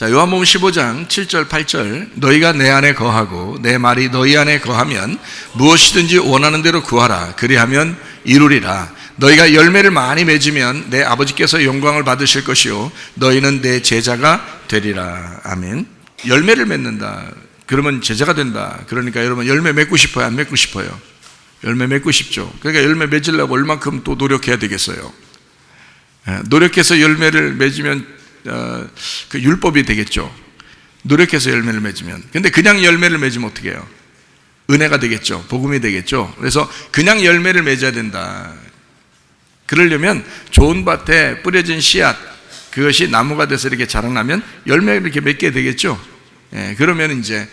자, 요한복음 15장 7절 8절 너희가 내 안에 거하고 내 말이 너희 안에 거하면 무엇이든지 원하는 대로 구하라. 그리하면 이루리라. 너희가 열매를 많이 맺으면 내 아버지께서 영광을 받으실 것이요 너희는 내 제자가 되리라. 아멘. 열매를 맺는다. 그러면 제자가 된다. 그러니까 여러분 열매 맺고 싶어요? 안 맺고 싶어요? 열매 맺고 싶죠. 그러니까 열매 맺으려고 얼만큼 또 노력해야 되겠어요? 노력해서 열매를 맺으면 그 율법이 되겠죠. 노력해서 열매를 맺으면. 근데 그냥 열매를 맺으면 어떻게 해요? 은혜가 되겠죠. 복음이 되겠죠. 그래서 그냥 열매를 맺어야 된다. 그러려면 좋은 밭에 뿌려진 씨앗, 그것이 나무가 돼서 이렇게 자라나면 열매를 이렇게 맺게 되겠죠. 그러면 이제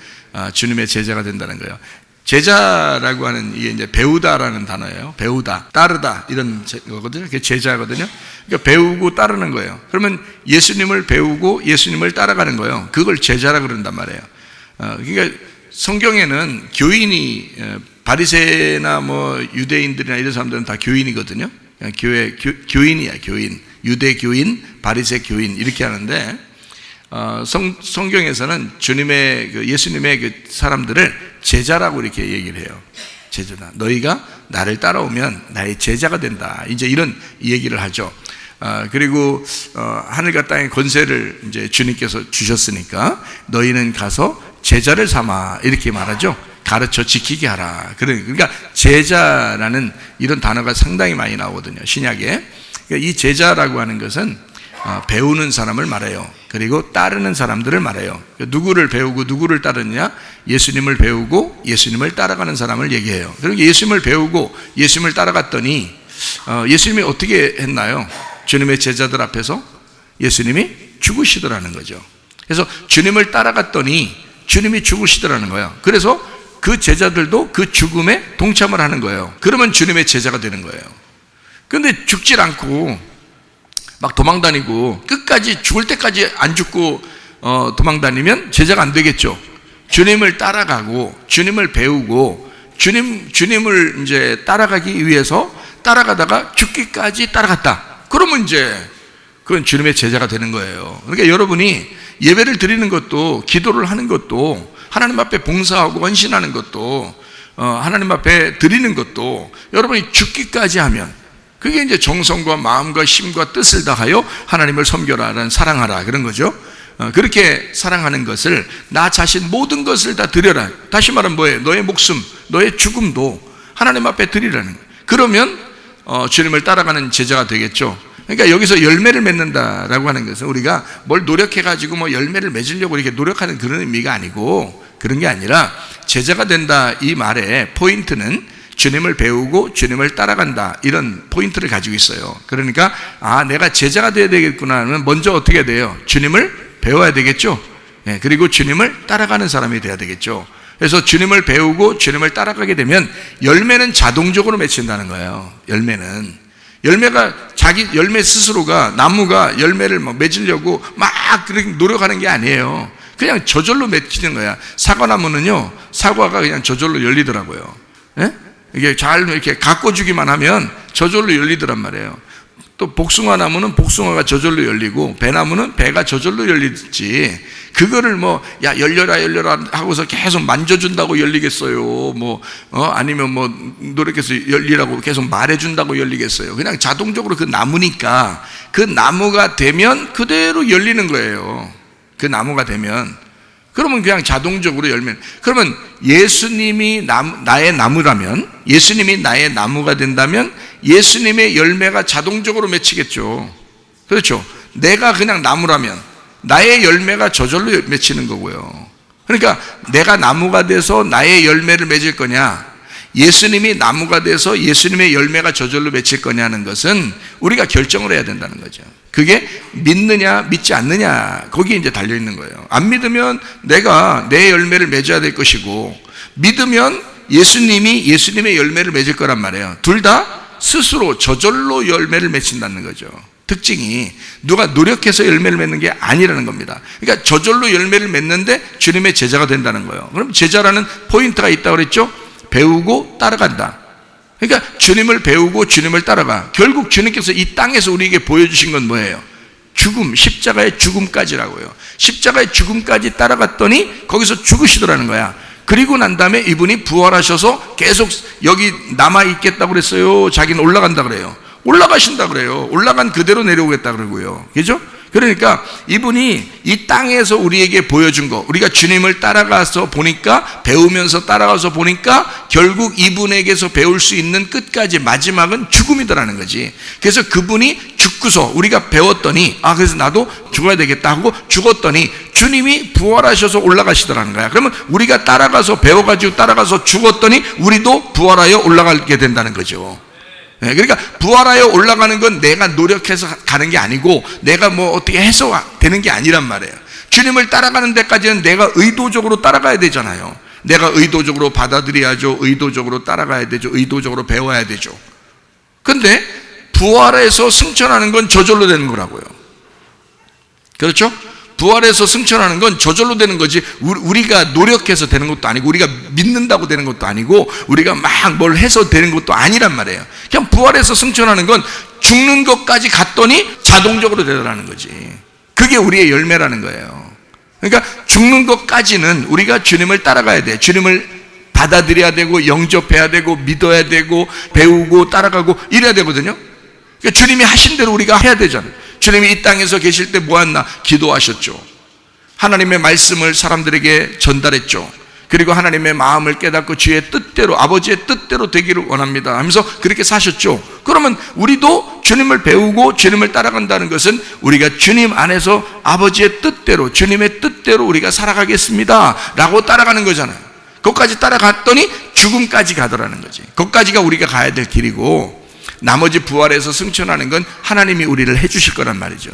주님의 제자가 된다는 거예요. 제자라고 하는 이게 이제 배우다라는 단어예요. 배우다, 따르다 이런 거거든요. 그게 제자거든요. 그러니까 배우고 따르는 거예요. 그러면 예수님을 배우고 예수님을 따라가는 거예요. 그걸 제자라 그런단 말이에요. 그러니까 성경에는 교인이 바리새나 뭐 유대인들이나 이런 사람들은 다 교인이거든요. 교인이야, 교인. 유대 교인, 바리새 교인 이렇게 하는데 성경에서는 예수님의 그 사람들을 제자라고 이렇게 얘기를 해요. 제자다. 너희가 나를 따라오면 나의 제자가 된다. 이제 이런 얘기를 하죠. 그리고 하늘과 땅의 권세를 이제 주님께서 주셨으니까 너희는 가서 제자를 삼아 이렇게 말하죠. 가르쳐 지키게 하라. 그러니까 제자라는 이런 단어가 상당히 많이 나오거든요. 신약에. 그러니까 이 제자라고 하는 것은 배우는 사람을 말해요. 그리고 따르는 사람들을 말해요. 누구를 배우고 누구를 따르느냐? 예수님을 배우고 예수님을 따라가는 사람을 얘기해요. 그리고 예수님을 배우고 예수님을 따라갔더니 예수님이 어떻게 했나요? 주님의 제자들 앞에서 예수님이 죽으시더라는 거죠. 그래서 주님을 따라갔더니 주님이 죽으시더라는 거예요. 그래서 그 제자들도 그 죽음에 동참을 하는 거예요. 그러면 주님의 제자가 되는 거예요. 그런데 죽질 않고 막 도망다니고 끝까지 죽을 때까지 안 죽고 도망다니면 제자가 안 되겠죠. 주님을 따라가고 주님을 배우고 주님을 이제 따라가기 위해서 따라가다가 죽기까지 따라갔다. 그러면 이제 그건 주님의 제자가 되는 거예요. 그러니까 여러분이 예배를 드리는 것도 기도를 하는 것도 하나님 앞에 봉사하고 헌신하는 것도 하나님 앞에 드리는 것도 여러분이 죽기까지 하면 그게 이제 정성과 마음과 힘과 뜻을 다하여 하나님을 섬겨라라는 사랑하라 그런 거죠. 그렇게 사랑하는 것을 나 자신 모든 것을 다 드려라. 다시 말하면 뭐예요? 너의 목숨, 너의 죽음도 하나님 앞에 드리라는 거예요. 그러면 주님을 따라가는 제자가 되겠죠. 그러니까 여기서 열매를 맺는다라고 하는 것은 우리가 뭘 노력해가지고 뭐 열매를 맺으려고 이렇게 노력하는 그런 의미가 아니고 그런 게 아니라 제자가 된다 이 말의 포인트는 주님을 배우고 주님을 따라간다 이런 포인트를 가지고 있어요. 그러니까 내가 제자가 되어야 되겠구나 하면 먼저 어떻게 돼요? 주님을 배워야 되겠죠. 그리고 주님을 따라가는 사람이 돼야 되겠죠. 그래서 주님을 배우고 주님을 따라가게 되면 열매는 자동적으로 맺힌다는 거예요. 열매가 자기 열매 스스로가 나무가 열매를 맺으려고 막 그렇게 노력하는 게 아니에요. 그냥 저절로 맺히는 거야. 사과나무는요, 사과가 그냥 저절로 열리더라고요. 이게 잘 이렇게 가꿔주기만 하면 저절로 열리더란 말이에요. 또 복숭아 나무는 복숭아가 저절로 열리고 배나무는 배가 저절로 열리지 그거를 열려라 하고서 계속 만져준다고 열리겠어요. 아니면 노력해서 열리라고 계속 말해준다고 열리겠어요. 그냥 자동적으로 그 나무니까 그 나무가 되면 그대로 열리는 거예요. 그 나무가 되면 그러면 그냥 자동적으로 열면 그러면 예수님이 나의 나무라면 예수님이 나의 나무가 된다면 예수님의 열매가 자동적으로 맺히겠죠. 그렇죠. 내가 그냥 나무라면 나의 열매가 저절로 맺히는 거고요. 그러니까 내가 나무가 돼서 나의 열매를 맺을 거냐 예수님이 나무가 돼서 예수님의 열매가 저절로 맺힐 거냐는 것은 우리가 결정을 해야 된다는 거죠. 그게 믿느냐 믿지 않느냐 거기에 이제 달려있는 거예요. 안 믿으면 내가 내 열매를 맺어야 될 것이고 믿으면 예수님이 예수님의 열매를 맺을 거란 말이에요. 둘 다 스스로 저절로 열매를 맺힌다는 거죠. 특징이 누가 노력해서 열매를 맺는 게 아니라는 겁니다. 그러니까 저절로 열매를 맺는데 주님의 제자가 된다는 거예요. 그럼 제자라는 포인트가 있다고 그랬죠. 배우고 따라간다. 그러니까 주님을 배우고 주님을 따라가. 결국 주님께서 이 땅에서 우리에게 보여주신 건 뭐예요? 죽음, 십자가의 죽음까지라고요. 십자가의 죽음까지 따라갔더니 거기서 죽으시더라는 거야. 그리고 난 다음에 이분이 부활하셔서 계속 여기 남아있겠다고 그랬어요? 자기는 올라간다 그래요? 올라가신다 그래요. 올라간 그대로 내려오겠다 그러고요. 그죠? 그러니까 이분이 이 땅에서 우리에게 보여준 거, 우리가 주님을 따라가서 보니까, 배우면서 따라가서 보니까 결국 이분에게서 배울 수 있는 끝까지 마지막은 죽음이더라는 거지. 그래서 그분이 죽고서 우리가 배웠더니 그래서 나도 죽어야 되겠다 하고 죽었더니 주님이 부활하셔서 올라가시더라는 거야. 그러면 우리가 따라가서 배워가지고 따라가서 죽었더니 우리도 부활하여 올라가게 된다는 거죠. 그러니까 부활하여 올라가는 건 내가 노력해서 가는 게 아니고 내가 뭐 어떻게 해서 되는 게 아니란 말이에요. 주님을 따라가는 데까지는 내가 의도적으로 따라가야 되잖아요. 내가 의도적으로 받아들여야죠. 의도적으로 따라가야 되죠. 의도적으로 배워야 되죠. 근데 부활해서 승천하는 건 저절로 되는 거라고요. 그렇죠? 부활해서 승천하는 건 저절로 되는 거지, 우리가 노력해서 되는 것도 아니고 우리가 믿는다고 되는 것도 아니고 우리가 막 뭘 해서 되는 것도 아니란 말이에요. 그냥 부활해서 승천하는 건 죽는 것까지 갔더니 자동적으로 되더라는 거지. 그게 우리의 열매라는 거예요. 그러니까 죽는 것까지는 우리가 주님을 따라가야 돼. 주님을 받아들여야 되고 영접해야 되고 믿어야 되고 배우고 따라가고 이래야 되거든요. 그러니까 주님이 하신 대로 우리가 해야 되잖아요. 주님이 이 땅에서 계실 때 뭐 했나? 기도하셨죠. 하나님의 말씀을 사람들에게 전달했죠. 그리고 하나님의 마음을 깨닫고 주의 뜻대로, 아버지의 뜻대로 되기를 원합니다 하면서 그렇게 사셨죠. 그러면 우리도 주님을 배우고 주님을 따라간다는 것은 우리가 주님 안에서 아버지의 뜻대로, 주님의 뜻대로 우리가 살아가겠습니다 라고 따라가는 거잖아요. 거기까지 따라갔더니 죽음까지 가더라는 거지. 거기까지가 우리가 가야 될 길이고, 나머지 부활해서 승천하는 건 하나님이 우리를 해주실 거란 말이죠.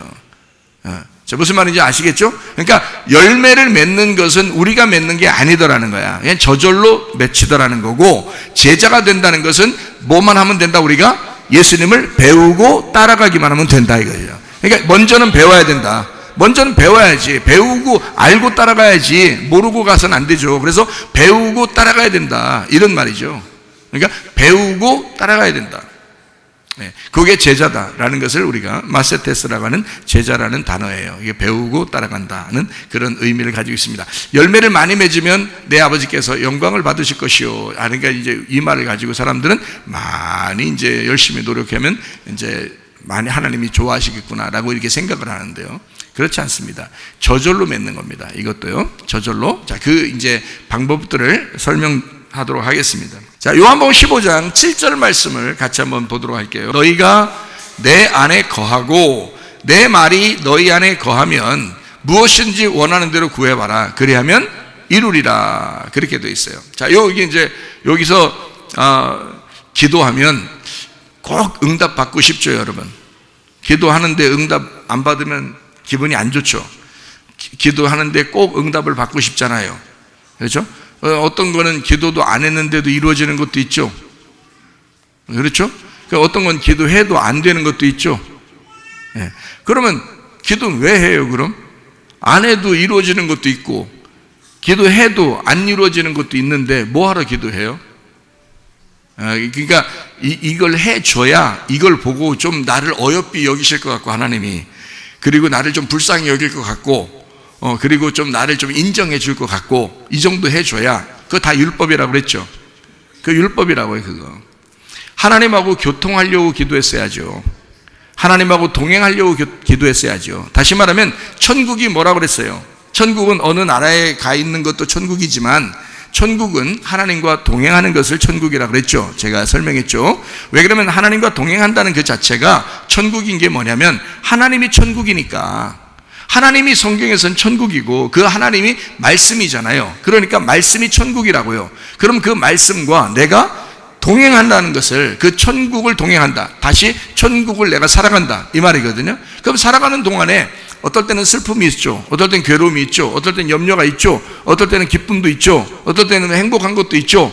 자, 무슨 말인지 아시겠죠? 그러니까 열매를 맺는 것은 우리가 맺는 게 아니더라는 거야. 그냥 저절로 맺히더라는 거고, 제자가 된다는 것은 뭐만 하면 된다? 우리가 예수님을 배우고 따라가기만 하면 된다 이거예요. 그러니까 먼저는 배워야 된다. 먼저는 배워야지. 배우고 알고 따라가야지. 모르고 가서는 안 되죠. 그래서 배우고 따라가야 된다 이런 말이죠. 그러니까 배우고 따라가야 된다. 그게 제자다라는 것을 우리가 마세테스라고 하는 제자라는 단어예요. 이게 배우고 따라간다는 그런 의미를 가지고 있습니다. 열매를 많이 맺으면 내 아버지께서 영광을 받으실 것이요. 그러니까 이제 이 말을 가지고 사람들은 많이 이제 열심히 노력하면 이제 많이 하나님이 좋아하시겠구나라고 이렇게 생각을 하는데요. 그렇지 않습니다. 저절로 맺는 겁니다. 이것도요. 저절로. 자, 그 이제 방법들을 설명하도록 하겠습니다. 자, 요한복음 15장 7절 말씀을 같이 한번 보도록 할게요. 너희가 내 안에 거하고 내 말이 너희 안에 거하면 무엇인지 원하는 대로 구해봐라. 그리하면 이루리라. 그렇게 되어 있어요. 자, 여기 이제 여기서 기도하면 꼭 응답 받고 싶죠, 여러분. 기도하는데 응답 안 받으면 기분이 안 좋죠. 기도하는데 꼭 응답을 받고 싶잖아요. 그렇죠? 어떤 거는 기도도 안 했는데도 이루어지는 것도 있죠. 그렇죠? 어떤 건 기도해도 안 되는 것도 있죠. 네. 그러면 기도는 왜 해요, 그럼? 안 해도 이루어지는 것도 있고, 기도해도 안 이루어지는 것도 있는데 뭐하러 기도해요? 그러니까 이걸 해줘야 이걸 보고 좀 나를 어여삐 여기실 것 같고, 하나님이, 그리고 나를 좀 불쌍히 여길 것 같고, 그리고 좀 나를 좀 인정해 줄 것 같고, 이 정도 해줘야, 그거 다 율법이라고 그랬죠. 그 율법이라고요, 그거. 하나님하고 교통하려고 기도했어야죠. 하나님하고 동행하려고 기도했어야죠. 다시 말하면 천국이 뭐라고 그랬어요? 천국은 어느 나라에 가 있는 것도 천국이지만 천국은 하나님과 동행하는 것을 천국이라고 그랬죠. 제가 설명했죠. 왜 그러면 하나님과 동행한다는 그 자체가 천국인 게 뭐냐면 하나님이 천국이니까, 하나님이 성경에서는 천국이고 그 하나님이 말씀이잖아요. 그러니까 말씀이 천국이라고요. 그럼 그 말씀과 내가 동행한다는 것을, 그 천국을 동행한다, 다시 천국을 내가 살아간다 이 말이거든요. 그럼 살아가는 동안에 어떨 때는 슬픔이 있죠, 어떨 때는 괴로움이 있죠, 어떨 때는 염려가 있죠, 어떨 때는 기쁨도 있죠, 어떨 때는 행복한 것도 있죠.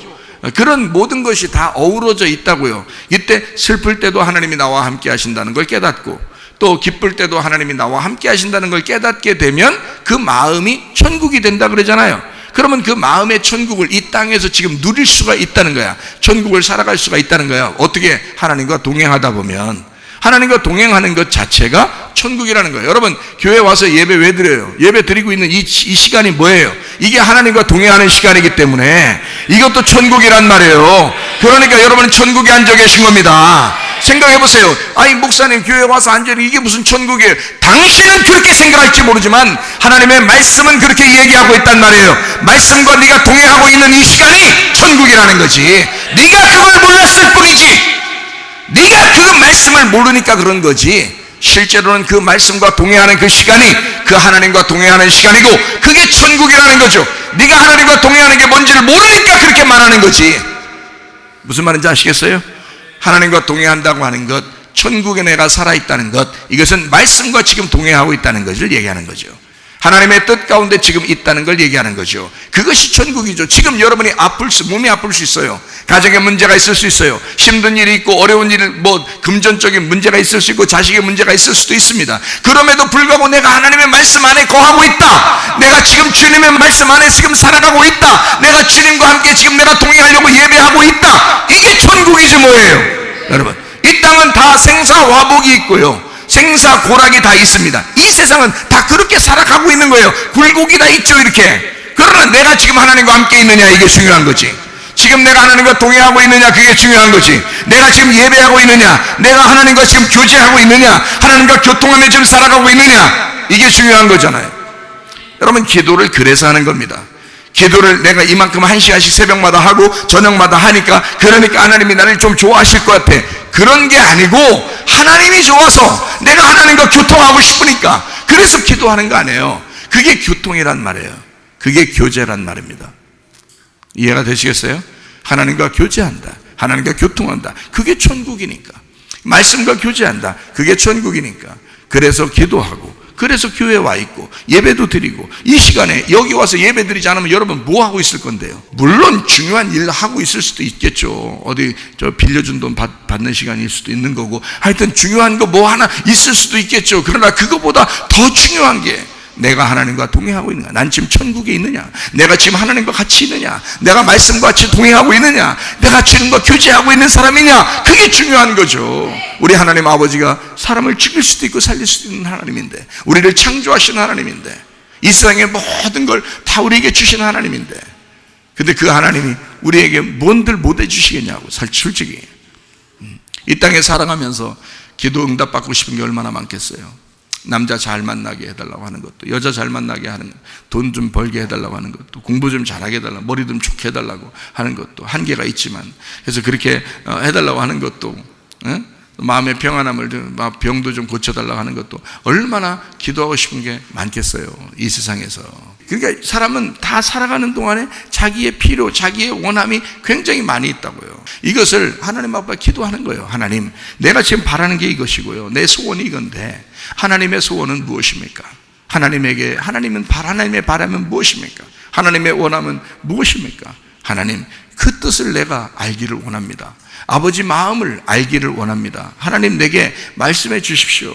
그런 모든 것이 다 어우러져 있다고요. 이때 슬플 때도 하나님이 나와 함께 하신다는 걸 깨닫고, 또 기쁠 때도 하나님이 나와 함께 하신다는 걸 깨닫게 되면 그 마음이 천국이 된다 그러잖아요. 그러면 그 마음의 천국을 이 땅에서 지금 누릴 수가 있다는 거야. 천국을 살아갈 수가 있다는 거야. 어떻게? 하나님과 동행하다 보면. 하나님과 동행하는 것 자체가 천국이라는 거예요. 여러분, 교회 와서 예배 왜 드려요? 예배 드리고 있는 이 시간이 뭐예요? 이게 하나님과 동행하는 시간이기 때문에 이것도 천국이란 말이에요. 그러니까 여러분은 천국에 앉아 계신 겁니다. 생각해 보세요. 아니, 목사님 교회 와서 앉으니 이게 무슨 천국이에요? 당신은 그렇게 생각할지 모르지만 하나님의 말씀은 그렇게 얘기하고 있단 말이에요. 말씀과 네가 동행하고 있는 이 시간이 천국이라는 거지. 네가 그걸 몰랐을 뿐이지. 네가 그 말씀을 모르니까 그런 거지. 실제로는 그 말씀과 동행하는 그 시간이 그 하나님과 동행하는 시간이고 그게 천국이라는 거죠. 네가 하나님과 동행하는 게 뭔지를 모르니까 그렇게 말하는 거지. 무슨 말인지 아시겠어요? 하나님과 동행한다고 하는 것, 천국에 내가 살아있다는 것, 이것은 말씀과 지금 동행하고 있다는 것을 얘기하는 거죠. 하나님의 뜻 가운데 지금 있다는 걸 얘기하는 거죠. 그것이 천국이죠. 지금 여러분이 몸이 아플 수 있어요. 가정에 문제가 있을 수 있어요. 힘든 일이 있고 어려운 일, 금전적인 문제가 있을 수 있고 자식의 문제가 있을 수도 있습니다. 그럼에도 불구하고 내가 하나님의 말씀 안에 거하고 있다. 내가 지금 주님의 말씀 안에 지금 살아가고 있다. 내가 주님과 함께 지금 내가 동행하려고 예배하고 있다. 이게 천국이지 뭐예요. 여러분, 이 땅은 다 생사화복이 있고요, 생사고락이 다 있습니다. 이 세상은 다 그렇게 살아가고 있는 거예요. 굴곡이 다 있죠, 이렇게. 그러나 내가 지금 하나님과 함께 있느냐, 이게 중요한 거지. 지금 내가 하나님과 동행하고 있느냐, 그게 중요한 거지. 내가 지금 예배하고 있느냐, 내가 하나님과 지금 교제하고 있느냐, 하나님과 교통하며 지금 살아가고 있느냐, 이게 중요한 거잖아요. 여러분, 기도를 그래서 하는 겁니다. 기도를 내가 이만큼 1시간씩 새벽마다 하고 저녁마다 하니까, 그러니까 하나님이 나를 좀 좋아하실 것 같아. 그런 게 아니고 하나님이 좋아서 내가 하나님과 교통하고 싶으니까 그래서 기도하는 거 아니에요. 그게 교통이란 말이에요. 그게 교제란 말입니다. 이해가 되시겠어요? 하나님과 교제한다, 하나님과 교통한다, 그게 천국이니까. 말씀과 교제한다, 그게 천국이니까. 그래서 기도하고, 그래서 교회에 와 있고 예배도 드리고, 이 시간에 여기 와서 예배 드리지 않으면 여러분 뭐 하고 있을 건데요? 물론 중요한 일 하고 있을 수도 있겠죠. 어디 빌려준 돈 받는 시간일 수도 있는 거고, 하여튼 중요한 거 뭐 하나 있을 수도 있겠죠. 그러나 그거보다 더 중요한 게 내가 하나님과 동행하고 있느냐, 난 지금 천국에 있느냐, 내가 지금 하나님과 같이 있느냐, 내가 말씀과 같이 동행하고 있느냐, 내가 주님과 교제하고 있는 사람이냐, 그게 중요한 거죠. 우리 하나님 아버지가 사람을 죽일 수도 있고 살릴 수도 있는 하나님인데, 우리를 창조하신 하나님인데, 이 세상의 모든 걸 다 우리에게 주신 하나님인데, 근데 그 하나님이 우리에게 뭔들 못 해주시겠냐고. 솔직히 이 땅에 살아가면서 기도 응답받고 싶은 게 얼마나 많겠어요. 남자 잘 만나게 해달라고 하는 것도, 여자 잘 만나게 하는, 돈 좀 벌게 해달라고 하는 것도, 공부 좀 잘하게 해달라고, 머리 좀 좋게 해달라고 하는 것도 한계가 있지만, 그래서 그렇게 해달라고 하는 것도, 마음의 평안함을, 병도 좀 고쳐달라고 하는 것도 얼마나 기도하고 싶은 게 많겠어요, 이 세상에서. 그러니까 사람은 다 살아가는 동안에 자기의 필요, 자기의 원함이 굉장히 많이 있다고요. 이것을 하나님 앞에 기도하는 거예요. 하나님, 내가 지금 바라는 게 이것이고요, 내 소원이 이건데 하나님의 소원은 무엇입니까? 하나님의 바람은 무엇입니까? 하나님의 원함은 무엇입니까? 하나님, 그 뜻을 내가 알기를 원합니다. 아버지 마음을 알기를 원합니다. 하나님, 내게 말씀해 주십시오.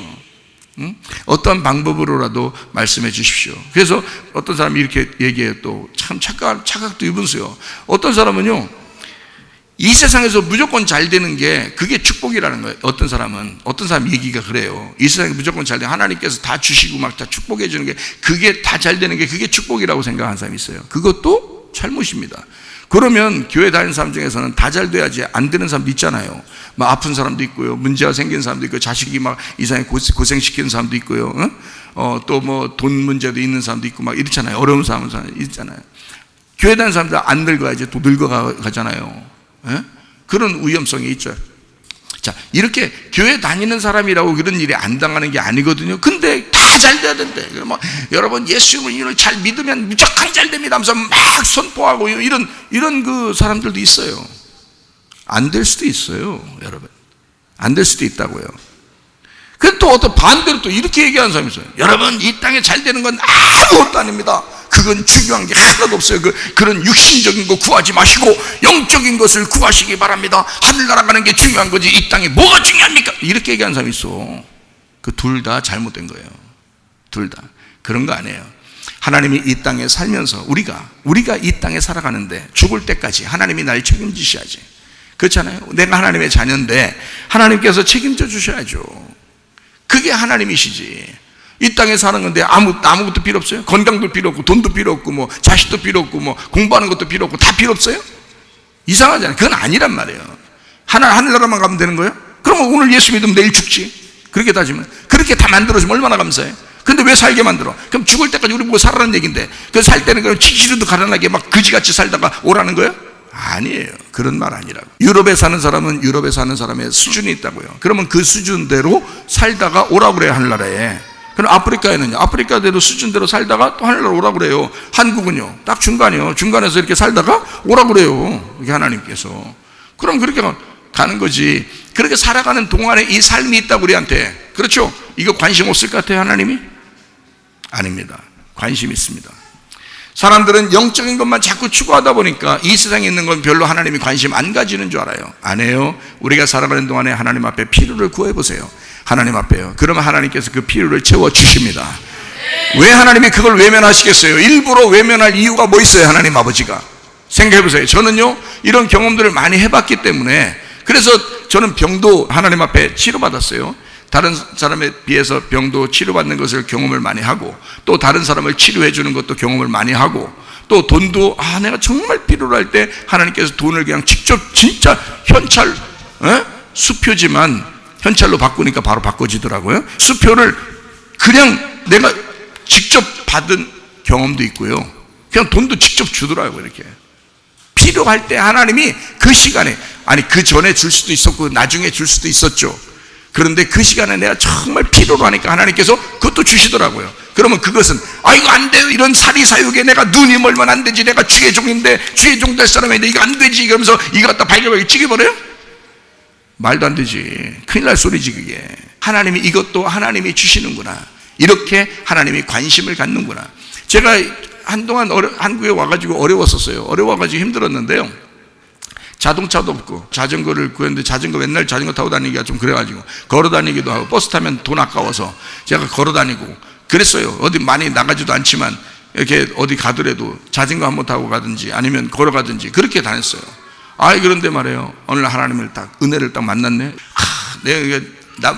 어떤 방법으로라도 말씀해 주십시오. 그래서 어떤 사람이 이렇게 얘기해요. 또 참 착각도 입으세요. 어떤 사람은요, 이 세상에서 무조건 잘 되는 게 그게 축복이라는 거예요. 어떤 사람 얘기가 그래요. 이 세상에 무조건 잘 되는, 하나님께서 다 주시고 막 다 축복해 주는 게, 그게 다 잘 되는 게 그게 축복이라고 생각하는 사람이 있어요. 그것도 잘못입니다. 그러면 교회 다니는 사람 중에서는 다 잘 돼야지 안 되는 사람도 있잖아요. 막 아픈 사람도 있고요, 문제가 생긴 사람도 있고, 자식이 막 이상하게 고생시키는 사람도 있고요, 또 뭐 돈 문제도 있는 사람도 있고 막 이렇잖아요. 어려운 사람은 있잖아요. 교회 다니는 사람들 안 늙어야지 또 늙어가잖아요. 그런 위험성이 있죠. 자, 이렇게 교회 다니는 사람이라고 그런 일이 안 당하는 게 아니거든요. 근데 다 잘 돼야 된대. 뭐 여러분, 예수님을 잘 믿으면 무조건 잘 됩니다 하면서 막 선포하고 이런 그 사람들도 있어요. 안 될 수도 있어요, 여러분. 안 될 수도 있다고요. 그런데 또 어떤 반대로 또 이렇게 얘기하는 사람이 있어요. 여러분, 이 땅에 잘 되는 건 아무것도 아닙니다. 그건 중요한 게 하나도 없어요. 그런 육신적인 거 구하지 마시고 영적인 것을 구하시기 바랍니다. 하늘나라 가는 게 중요한 거지, 이 땅에 뭐가 중요합니까? 이렇게 얘기하는 사람이 있어. 그 둘 다 잘못된 거예요. 둘 다. 그런 거 아니에요. 하나님이 이 땅에 살면서 우리가 이 땅에 살아가는데 죽을 때까지 하나님이 날 책임지셔야지. 그렇잖아요. 내가 하나님의 자녀인데 하나님께서 책임져 주셔야죠. 그게 하나님이시지. 이 땅에 사는 건데 아무것도 필요 없어요? 건강도 필요 없고 돈도 필요 없고 뭐 자식도 필요 없고 뭐 공부하는 것도 필요 없고 다 필요 없어요? 이상하잖아요. 그건 아니란 말이에요. 하늘나라만 가면 되는 거예요? 그러면 오늘 예수 믿으면 내일 죽지. 그렇게 따지면 그렇게 다 만들어주면 얼마나 감사해. 근데 왜 살게 만들어? 그럼 죽을 때까지 우리 뭐 살아라는 얘기인데 그 살 때는 그럼 치치르도 가난하게 막 그지같이 살다가 오라는 거예요? 아니에요. 그런 말 아니라고. 유럽에 사는 사람은 유럽에 사는 사람의 수준이 있다고요. 그러면 그 수준대로 살다가 오라고 그래요. 하늘나라에. 그럼 아프리카에는요, 아프리카대로 수준대로 살다가 또 하늘나라 오라고 그래요. 한국은요, 딱 중간이요. 중간에서 이렇게 살다가 오라고 그래요. 이게 하나님께서. 그럼 그렇게 가는 거지. 그렇게 살아가는 동안에 이 삶이 있다고 우리한테. 그렇죠? 이거 관심 없을 것 같아요, 하나님이? 아닙니다. 관심 있습니다. 사람들은 영적인 것만 자꾸 추구하다 보니까 이 세상에 있는 건 별로 하나님이 관심 안 가지는 줄 알아요. 안 해요. 우리가 살아가는 동안에 하나님 앞에 필요를 구해보세요. 하나님 앞에요. 그러면 하나님께서 그 필요를 채워주십니다. 왜 하나님이 그걸 외면하시겠어요? 일부러 외면할 이유가 뭐 있어요? 하나님 아버지가. 생각해보세요. 저는요, 이런 경험들을 많이 해봤기 때문에, 그래서 저는 병도 하나님 앞에 치료받았어요. 다른 사람에 비해서 병도 치료받는 것을 경험을 많이 하고, 또 다른 사람을 치료해 주는 것도 경험을 많이 하고, 또 돈도 내가 정말 필요로 할 때 하나님께서 돈을 그냥 직접 진짜 현찰, 수표지만 현찰로 바꾸니까 바로 바꿔지더라고요. 수표를 그냥 내가 직접 받은 경험도 있고요. 그냥 돈도 직접 주더라고요. 이렇게 필요할 때 하나님이 그 시간에, 아니 그 전에 줄 수도 있었고 나중에 줄 수도 있었죠. 그런데 그 시간에 내가 정말 필요로 하니까 하나님께서 그것도 주시더라고요. 그러면 그것은 이거 안 돼요. 이런 사리사욕에 내가 눈이 멀면 안 되지. 내가 주의 종인데 주의 종 될 사람인데 이거 안 되지. 그러면서 이거 갖다 발견하게 찌개버려요? 말도 안 되지. 큰일 날 소리지 그게. 하나님이 이것도 하나님이 주시는구나. 이렇게 하나님이 관심을 갖는구나. 제가 한동안 한국에 와가지고 어려웠었어요. 어려워가지고 힘들었는데요. 자동차도 없고 자전거를 구했는데 맨날 자전거 타고 다니기가 좀 그래가지고 걸어 다니기도 하고 버스 타면 돈 아까워서 제가 걸어 다니고 그랬어요. 어디 많이 나가지도 않지만 이렇게 어디 가더라도 자전거 한번 타고 가든지 아니면 걸어가든지 그렇게 다녔어요. 그런데 말이에요, 어느 날 하나님을 은혜를 딱 만났네. 내가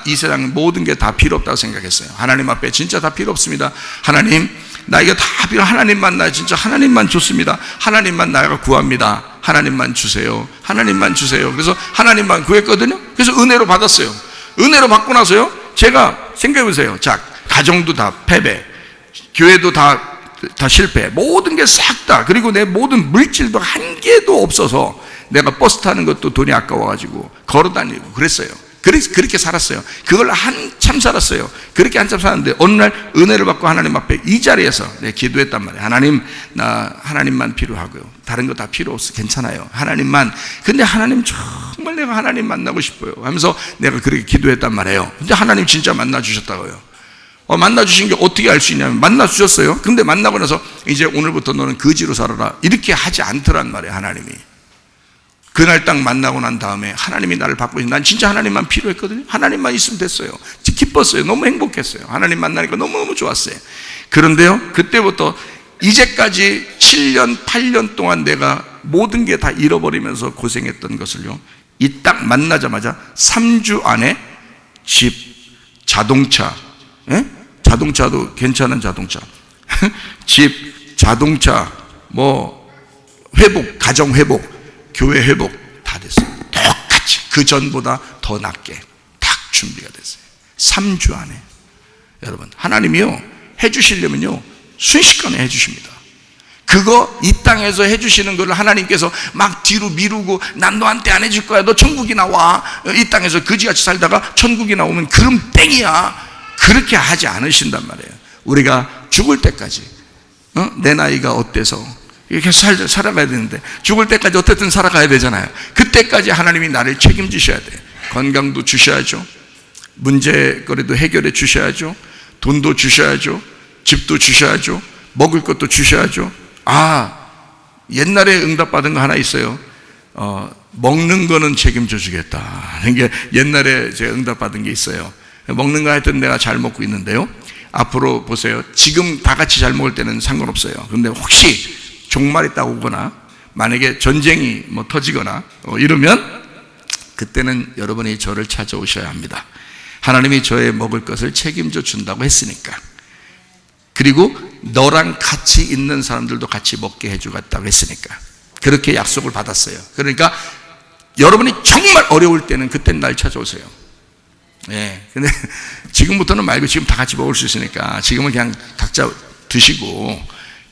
이 세상 모든 게 다 필요 없다고 생각했어요. 하나님 앞에 진짜 다 필요 없습니다. 하나님, 나 이거 다 필요, 하나님만, 나 진짜 하나님만 좋습니다. 하나님만 나가 구합니다. 하나님만 주세요. 하나님만 주세요. 그래서 하나님만 구했거든요. 그래서 은혜로 받았어요. 은혜로 받고 나서요, 제가 생각해보세요. 자, 가정도 다 패배, 교회도 다 실패, 모든 게 싹 다, 그리고 내 모든 물질도 한 개도 없어서 내가 버스 타는 것도 돈이 아까워가지고 걸어 다니고 그랬어요. 그렇게 살았어요. 그걸 한참 살았어요. 그렇게 한참 살았는데 어느 날 은혜를 받고 하나님 앞에 이 자리에서 내가 기도했단 말이에요. 하나님, 나 하나님만 필요하고요. 다른 거 다 필요 없어. 괜찮아요. 하나님만. 근데 하나님 정말 내가 하나님 만나고 싶어요 하면서 내가 그렇게 기도했단 말이에요. 근데 하나님 진짜 만나 주셨다고요. 만나 주신 게 어떻게 알 수 있냐면 만나 주셨어요. 근데 만나고 나서 이제 오늘부터 너는 거지로 살아라 이렇게 하지 않더란 말이에요. 하나님이. 그날 딱 만나고 난 다음에 하나님이 나를 바꾸고, 난 진짜 하나님만 필요했거든요. 하나님만 있으면 됐어요. 기뻤어요. 너무 행복했어요. 하나님 만나니까 너무너무 좋았어요. 그런데요, 그때부터 이제까지 7년, 8년 동안 내가 모든 게 다 잃어버리면서 고생했던 것을요, 이 딱 만나자마자 3주 안에 집, 자동차, 자동차도 괜찮은 자동차, 집, 자동차, 회복, 가정 회복, 교회 회복 다 됐어요. 똑같이 그 전보다 더 낫게 딱 준비가 됐어요. 3주 안에. 여러분, 하나님이요, 해주시려면요 순식간에 해주십니다. 그거 이 땅에서 해주시는 거를 하나님께서 막 뒤로 미루고 난 너한테 안 해줄 거야, 너 천국이 나와, 이 땅에서 거지같이 살다가 천국이 나오면 그럼 땡이야, 그렇게 하지 않으신단 말이에요. 우리가 죽을 때까지 내 나이가 어때서 이렇게 살아가야 되는데 죽을 때까지 어쨌든 살아가야 되잖아요. 그때까지 하나님이 나를 책임지셔야 돼요. 건강도 주셔야죠, 문제거리도 해결해 주셔야죠, 돈도 주셔야죠, 집도 주셔야죠, 먹을 것도 주셔야죠. 옛날에 응답받은 거 하나 있어요. 먹는 거는 책임져 주겠다. 이게 옛날에 제가 응답받은 게 있어요. 먹는 거 하여튼 내가 잘 먹고 있는데요, 앞으로 보세요. 지금 다 같이 잘 먹을 때는 상관없어요. 그런데 혹시 종말이 딱 오거나 만약에 전쟁이 터지거나 이러면 그때는 여러분이 저를 찾아오셔야 합니다. 하나님이 저의 먹을 것을 책임져 준다고 했으니까. 그리고 너랑 같이 있는 사람들도 같이 먹게 해주겠다고 했으니까. 그렇게 약속을 받았어요. 그러니까 여러분이 정말 어려울 때는 그때는 날 찾아오세요. 예. 근데 지금부터는 말고 지금 다 같이 먹을 수 있으니까 지금은 그냥 각자 드시고,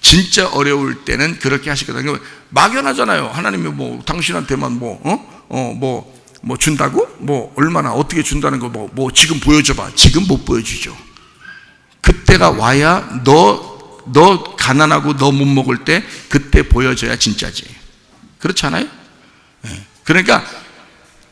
진짜 어려울 때는 그렇게 하시거든요. 막연하잖아요. 하나님이 뭐 당신한테만 뭐 준다고? 뭐 얼마나 어떻게 준다는 거 뭐 지금 보여줘봐. 지금 못 보여주죠. 그때가 와야 너 가난하고 너 못 먹을 때 그때 보여줘야 진짜지. 그렇지 않아요? 네. 그러니까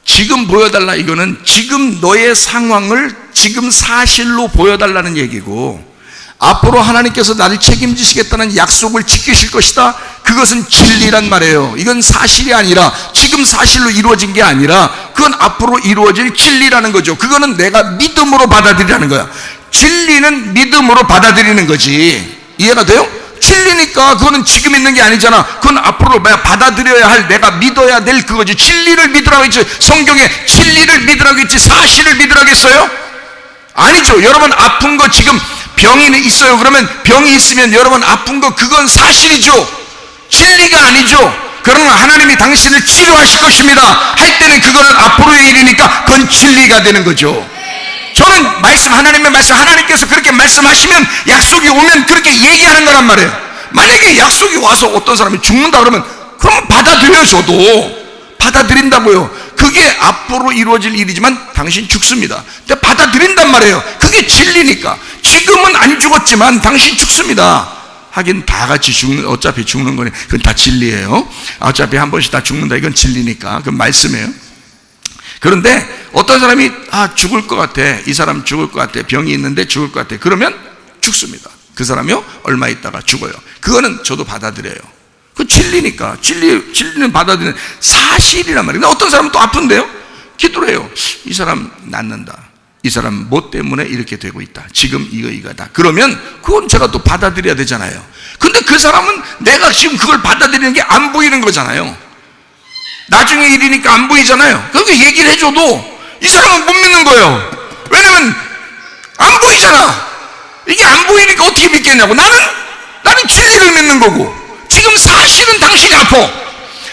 지금 보여달라, 이거는 지금 너의 상황을 지금 사실로 보여달라는 얘기고, 앞으로 하나님께서 나를 책임지시겠다는 약속을 지키실 것이다, 그것은 진리란 말이에요. 이건 사실이 아니라, 지금 사실로 이루어진 게 아니라 그건 앞으로 이루어질 진리라는 거죠. 그거는 내가 믿음으로 받아들이라는 거야. 진리는 믿음으로 받아들이는 거지. 이해가 돼요? 진리니까 그거는 지금 있는 게 아니잖아. 그건 앞으로 받아들여야 할, 내가 믿어야 될 그거지. 진리를 믿으라고 했지. 성경에 진리를 믿으라고 했지 사실을 믿으라고 했어요? 아니죠. 여러분 아픈 거, 지금 병이 있어요. 그러면 병이 있으면 여러분 아픈 거, 그건 사실이죠. 진리가 아니죠. 그러나 하나님이 당신을 치료하실 것입니다 할 때는 그거는 앞으로의 일이니까 그건 진리가 되는 거죠. 저는 하나님의 말씀, 하나님께서 그렇게 말씀하시면, 약속이 오면 그렇게 얘기하는 거란 말이에요. 만약에 약속이 와서 어떤 사람이 죽는다 그러면 받아들여요. 저도 받아들인다고요. 그게 앞으로 이루어질 일이지만 당신 죽습니다. 근데 받아들인단 말이에요. 그게 진리니까. 지금은 안 죽었지만 당신 죽습니다. 하긴 다 같이 어차피 죽는 거니 그건 다 진리예요. 어차피 한 번씩 다 죽는다, 이건 진리니까. 그건 말씀이에요. 그런데 어떤 사람이 죽을 것 같아, 이 사람 죽을 것 같아, 병이 있는데 죽을 것 같아, 그러면 죽습니다. 그 사람이요 얼마 있다가 죽어요. 그거는 저도 받아들여요. 그 진리니까. 진리는 받아들이는 사실이란 말이에요. 근데 어떤 사람은 또 아픈데요, 기도를 해요. 이 사람 낫는다, 이 사람 뭐 때문에 이렇게 되고 있다, 지금 이거다. 그러면 그건 제가 또 받아들여야 되잖아요. 근데 그 사람은 내가 지금 그걸 받아들이는 게 안 보이는 거잖아요. 나중에 일이니까 안 보이잖아요. 그렇게 얘기를 해줘도 이 사람은 못 믿는 거예요. 왜냐면 안 보이잖아. 이게 안 보이니까 어떻게 믿겠냐고. 나는 진리를 믿는 거고, 지금 사실은 당신이 아파.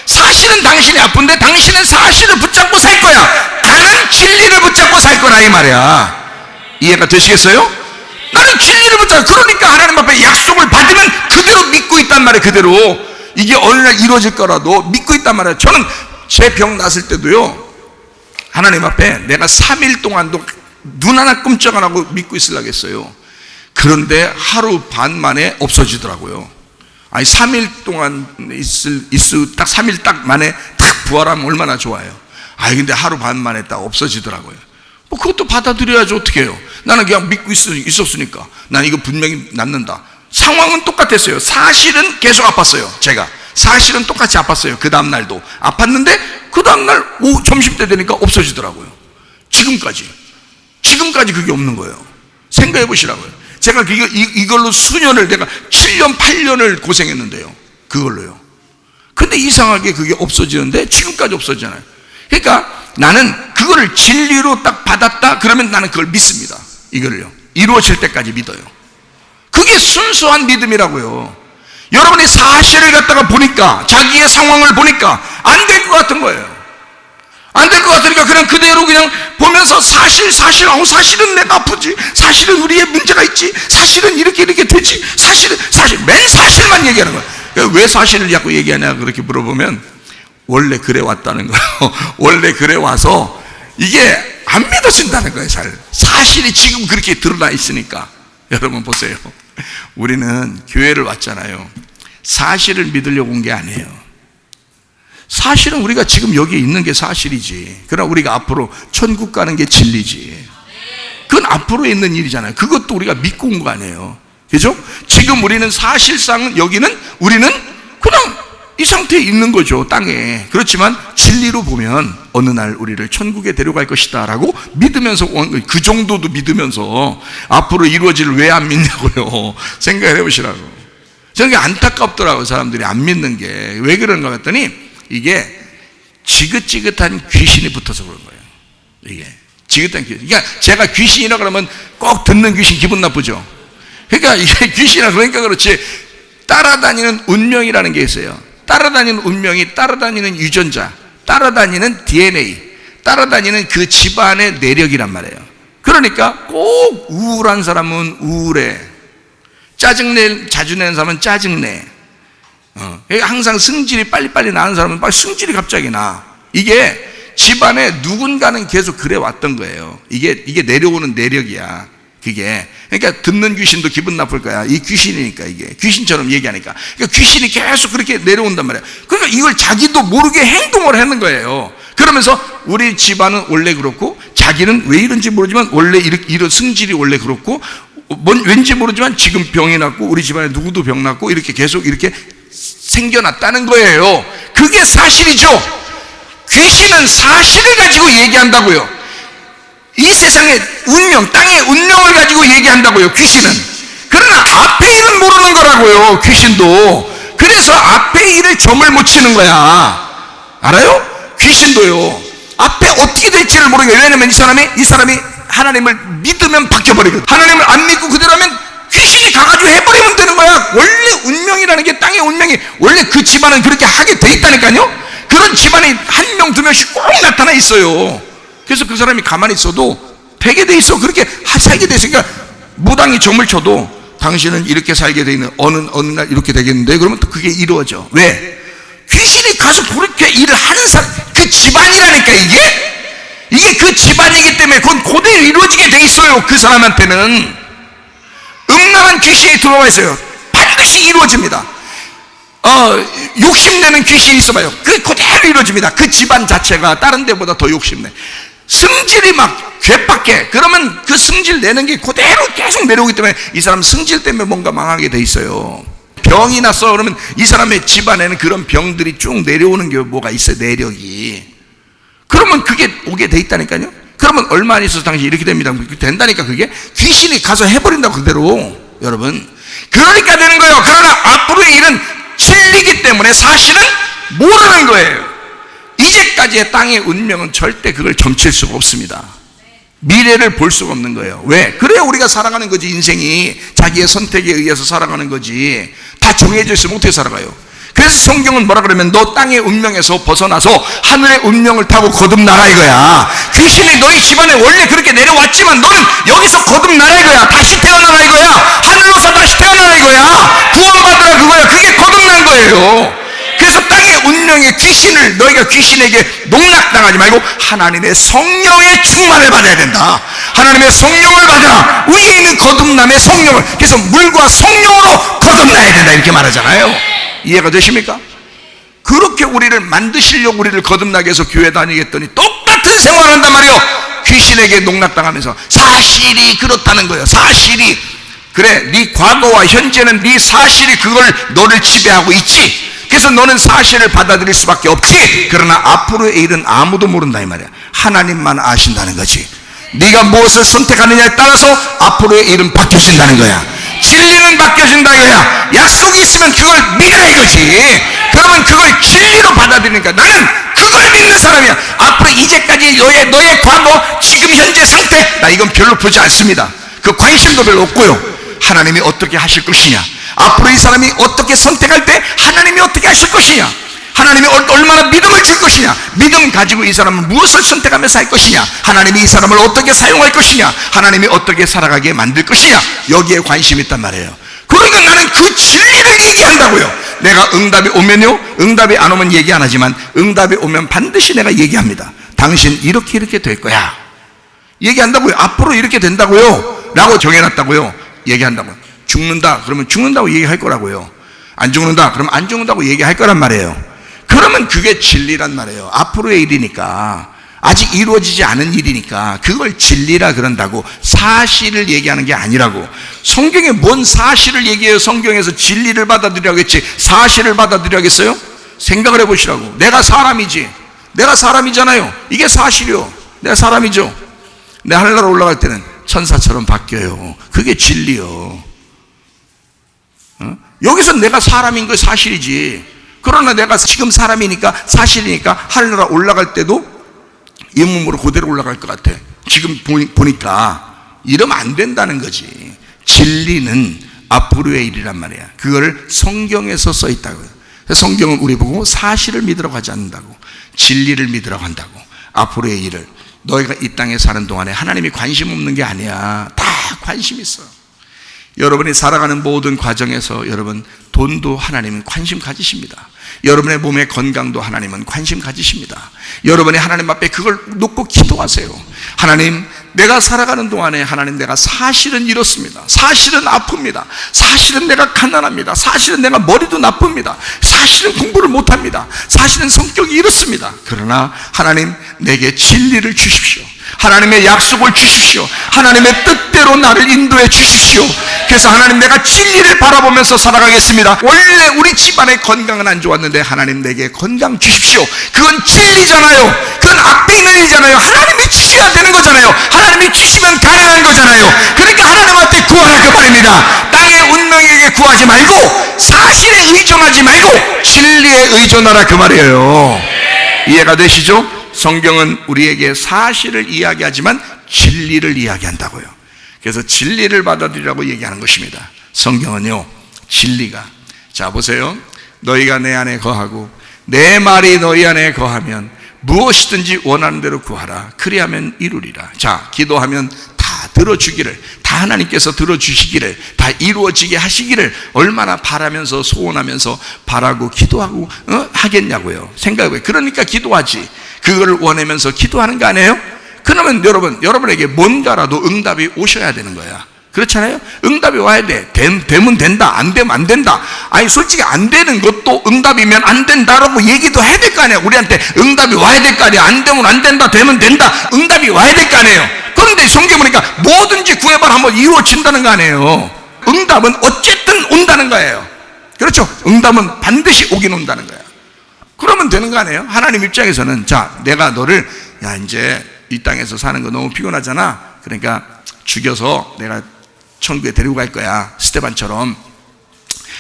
사실은 당신이 아픈데 당신은 사실을 붙잡고 살 거야. 나는 진리를 붙잡고 살 거라, 이 말이야. 이해가 되시겠어요? 나는 진리를 붙잡고, 그러니까 하나님 앞에 약속을 받으면 그대로 믿고 있단 말이에요. 그대로 이게 어느 날 이루어질 거라도 믿고 있단 말이에요. 저는 제 병 났을 때도요, 하나님 앞에 내가 3일 동안도 눈 하나 끔찍 안 하고 믿고 있으려고 했어요. 그런데 하루 반 만에 없어지더라고요. 아니 3일 동안 딱 3일 딱 만에 딱 부활하면 얼마나 좋아요. 근데 하루 반 만에 딱 없어지더라고요. 뭐 그것도 받아들여야지, 어떻게 해요. 나는 그냥 믿고 있었으니까. 난 이거 분명히 낫는다. 상황은 똑같았어요. 사실은 계속 아팠어요. 제가 사실은 똑같이 아팠어요. 그 다음날도 아팠는데 그 다음날 점심때 되니까 없어지더라고요. 지금까지 그게 없는 거예요. 생각해 보시라고요. 제가 이걸로 수년을, 내가 7년 8년을 고생했는데요, 그걸로요. 근데 이상하게 그게 없어지는데 지금까지 없어지잖아요. 그러니까 나는 그거를 진리로 딱 받았다 그러면 나는 그걸 믿습니다. 이거를요, 이루어질 때까지 믿어요. 그게 순수한 믿음이라고요. 여러분이 사실을 갖다가 보니까, 자기의 상황을 보니까 안 될 것 같은 거예요. 안 될 것 같으니까 그냥 그대로 그냥 보면서 사실은 내가 아프지, 사실은 우리의 문제가 있지, 사실은 이렇게 되지, 맨 사실만 얘기하는 거예요. 왜 사실을 자꾸 얘기하냐 그렇게 물어보면 원래 그래 왔다는 거예요. 원래 그래 와서 이게 안 믿어진다는 거예요. 사실이 지금 그렇게 드러나 있으니까. 여러분 보세요. 우리는 교회를 왔잖아요. 사실을 믿으려고 온 게 아니에요. 사실은 우리가 지금 여기 있는 게 사실이지. 그러나 우리가 앞으로 천국 가는 게 진리지. 그건 앞으로 있는 일이잖아요. 그것도 우리가 믿고 온 거 아니에요. 그죠? 지금 우리는 사실상 우리는 그냥 이 상태에 있는 거죠, 땅에. 그렇지만 진리로 보면 어느 날 우리를 천국에 데려갈 것이다 라고 믿으면서, 그 정도도 믿으면서 앞으로 이루어질 왜 안 믿냐고요. 생각을 해보시라고. 저는 안타깝더라고요. 사람들이 안 믿는 게 왜 그런가 했더니, 이게 지긋지긋한 귀신이 붙어서 그런 거예요. 이게 지긋한 귀신. 그러니까 제가 귀신이라 그러면 꼭 듣는 귀신 기분 나쁘죠. 그러니까 이게 귀신이라 그러니까 그렇지, 따라다니는 운명이라는 게 있어요. 따라다니는 운명이, 따라다니는 유전자, 따라다니는 DNA, 따라다니는 그 집안의 내력이란 말이에요. 그러니까 꼭 우울한 사람은 우울해, 자주 내는 사람은 짜증내, 항상 승질이 빨리빨리 나는 사람은 빨리 승질이 갑자기 나. 이게 집안에 누군가는 계속 그래 왔던 거예요. 이게 내려오는 내력이야. 그게. 그러니까 듣는 귀신도 기분 나쁠 거야. 이 귀신이니까, 이게 귀신처럼 얘기하니까. 그러니까 귀신이 계속 그렇게 내려온단 말이야. 그러니까 이걸 자기도 모르게 행동을 하는 거예요. 그러면서 우리 집안은 원래 그렇고, 자기는 왜 이런지 모르지만 원래 이런 승질이 원래 그렇고, 왠지 모르지만 지금 병이 났고, 우리 집안에 누구도 병 났고, 이렇게 계속 이렇게 생겨났다는 거예요. 그게 사실이죠. 귀신은 사실을 가지고 얘기한다고요. 이 세상의 운명, 땅의 운명을 가지고 얘기한다고요, 귀신은. 그러나 앞에 일은 모르는 거라고요, 귀신도. 그래서 앞에 일을 점을 못 치는 거야. 알아요? 귀신도요. 앞에 어떻게 될지를 모르게. 왜냐면 이 사람이 하나님을 믿으면 바뀌어버리거든. 하나님을 안 믿고 그대로 하면 귀신이 가가지고 해버리면 되는 거야. 원래 운명이라는 게, 땅의 운명이 원래 그 집안은 그렇게 하게 돼 있다니까요. 그런 집안이 한 명, 두 명씩 꼭 나타나 있어요. 그래서 그 사람이 가만히 있어도 되게 돼 있어. 그렇게 살게 돼 있으니까 무당이 점을 쳐도 당신은 이렇게 살게 돼 있는 어느 날 이렇게 되겠는데, 그러면 또 그게 이루어져. 왜? 귀신이 가서 그렇게 일을 하는 사람, 그 집안이라니까. 이게 그 집안이기 때문에 그건 그대로 이루어지게 돼 있어요. 그 사람한테는 음란한 귀신이 들어와 있어요. 반드시 이루어집니다. 욕심내는 귀신이 있어봐요. 그대로 이루어집니다. 그 집안 자체가 다른 데보다 더 욕심내. 승질이 막 괴팍해. 그러면 그 승질 내는 게 그대로 계속 내려오기 때문에 이 사람 승질 때문에 뭔가 망하게 돼 있어요. 병이 났어 그러면 이 사람의 집안에는 그런 병들이 쭉 내려오는 게 뭐가 있어요, 내력이. 그러면 그게 오게 돼 있다니까요. 그러면 얼마 안 있어서 당신이 이렇게 됩니다. 된다니까. 그게 귀신이 가서 해버린다고, 그대로. 여러분, 그러니까 되는 거예요. 그러나 앞으로의 일은 진리기 때문에 사실은 모르는 거예요. 이제까지의 땅의 운명은 절대 그걸 점칠 수가 없습니다. 미래를 볼 수가 없는 거예요. 왜? 그래야 우리가 살아가는 거지. 인생이 자기의 선택에 의해서 살아가는 거지. 다 정해져 있으면 어떻게 살아가요? 그래서 성경은 뭐라 그러면 너 땅의 운명에서 벗어나서 하늘의 운명을 타고 거듭나라 이거야. 귀신이 너희 집안에 원래 그렇게 내려왔지만 너는 여기서 거듭나라 이거야. 다시 태어나라 이거야. 하늘로서 다시 태어나라 이거야. 구원받으라 그거야. 그게 거듭난 거예요. 그래서 땅의 운명의 귀신을, 너희가 귀신에게 농락당하지 말고 하나님의 성령의 충만을 받아야 된다. 하나님의 성령을 받아. 위에 있는 거듭남의 성령을. 그래서 물과 성령으로 거듭나야 된다 이렇게 말하잖아요. 이해가 되십니까? 그렇게 우리를 만드시려고 우리를 거듭나게 해서 교회 다니겠더니 똑같은 생활을 한단 말이에요. 귀신에게 농락당하면서. 사실이 그렇다는 거예요. 사실이. 그래, 네 과거와 현재는 네 사실이 그걸 너를 지배하고 있지. 그래서 너는 사실을 받아들일 수밖에 없지. 그러나 앞으로의 일은 아무도 모른다 이 말이야. 하나님만 아신다는 거지. 네가 무엇을 선택하느냐에 따라서 앞으로의 일은 바뀌어진다는 거야. 진리는 바뀌어진다 이거야. 약속이 있으면 그걸 믿으라 이거지. 그러면 그걸 진리로 받아들이니까 나는 그걸 믿는 사람이야. 앞으로 이제까지 너의 과거, 지금 현재 상태, 나 이건 별로 보지 않습니다. 그 관심도 별로 없고요. 하나님이 어떻게 하실 것이냐, 앞으로 이 사람이 어떻게 선택할 때 하나님이 어떻게 하실 것이냐, 하나님이 얼마나 믿음을 줄 것이냐, 믿음 가지고 이 사람은 무엇을 선택하면서 할 것이냐, 하나님이 이 사람을 어떻게 사용할 것이냐, 하나님이 어떻게 살아가게 만들 것이냐, 여기에 관심이 있단 말이에요. 그러니까 나는 그 진리를 얘기한다고요. 내가 응답이 오면요, 응답이 안 오면 얘기 안 하지만 응답이 오면 반드시 내가 얘기합니다. 당신 이렇게 될 거야 얘기한다고요. 앞으로 이렇게 된다고요 라고 정해놨다고요. 얘기한다고요. 죽는다 그러면 죽는다고 얘기할 거라고요. 안 죽는다 그러면 안 죽는다고 얘기할 거란 말이에요. 그러면 그게 진리란 말이에요. 앞으로의 일이니까, 아직 이루어지지 않은 일이니까 그걸 진리라 그런다고. 사실을 얘기하는 게 아니라고. 성경에 뭔 사실을 얘기해요? 성경에서 진리를 받아들이라고 했지 사실을 받아들이라겠어요? 생각을 해보시라고. 내가 사람이지, 내가 사람이잖아요. 이게 사실이요. 내가 사람이죠. 내 하늘나라 올라갈 때는 천사처럼 바뀌어요. 그게 진리요. 여기서 내가 사람인 거 사실이지. 그러나 내가 지금 사람이니까, 사실이니까 하늘나라 올라갈 때도 이 몸으로 그대로 올라갈 것 같아. 지금 보니까. 이러면 안 된다는 거지. 진리는 앞으로의 일이란 말이야. 그걸 성경에서 써 있다고요. 성경은 우리 보고 사실을 믿으라고 하지 않는다고, 진리를 믿으라고 한다고. 앞으로의 일을, 너희가 이 땅에 사는 동안에 하나님이 관심 없는 게 아니야. 다 관심 있어. 여러분이 살아가는 모든 과정에서 여러분, 돈도 하나님은 관심 가지십니다. 여러분의 몸의 건강도 하나님은 관심 가지십니다. 여러분이 하나님 앞에 그걸 놓고 기도하세요. 하나님, 내가 살아가는 동안에 하나님, 내가 사실은 이렇습니다. 사실은 아픕니다. 사실은 내가 가난합니다. 사실은 내가 머리도 나쁩니다. 사실은 공부를 못합니다. 사실은 성격이 이렇습니다. 그러나 하나님, 내게 진리를 주십시오. 하나님의 약속을 주십시오. 하나님의 뜻대로 나를 인도해 주십시오. 그래서 하나님, 내가 진리를 바라보면서 살아가겠습니다. 원래 우리 집안의 건강은 안 좋았는데 하나님, 내게 건강 주십시오. 그건 진리잖아요. 그건 앞에 있는 일이잖아요. 하나님이 주셔야 되는 거잖아요. 하나님이 주시면 가능한 거잖아요. 그러니까 하나님한테 구하라 그 말입니다. 땅의 운명에게 구하지 말고 사실에 의존하지 말고 진리에 의존하라 그 말이에요. 이해가 되시죠? 성경은 우리에게 사실을 이야기하지만 진리를 이야기한다고요. 그래서 진리를 받아들이라고 얘기하는 것입니다. 성경은요, 진리가, 자 보세요. 너희가 내 안에 거하고 내 말이 너희 안에 거하면 무엇이든지 원하는 대로 구하라. 그리하면 이루리라. 자, 기도하면 다 들어주기를, 다 하나님께서 들어주시기를, 다 이루어지게 하시기를 얼마나 바라면서 소원하면서 바라고 기도하고 하겠냐고요. 생각해봐요. 그러니까 기도하지. 그거를 원하면서 기도하는 거 아니에요? 그러면 여러분에게 뭔가라도 응답이 오셔야 되는 거야. 그렇잖아요? 응답이 와야 돼. 되면 된다, 안 되면 안 된다. 아니 솔직히 안 되는 것도 응답이면 안 된다라고 얘기도 해야 될 거 아니에요. 우리한테 응답이 와야 될 거 아니에요. 안 되면 안 된다, 되면 된다. 응답이 와야 될 거 아니에요. 그런데 성경 보니까 뭐든지 구해봐라 한번 이루어진다는 거 아니에요. 응답은 어쨌든 온다는 거예요. 그렇죠? 응답은 반드시 오긴 온다는 거예요. 그러면 되는 거 아니에요? 하나님 입장에서는, 자, 내가 너를, 야, 이제 이 땅에서 사는 거 너무 피곤하잖아. 그러니까 죽여서 내가 천국에 데리고 갈 거야. 스데반처럼.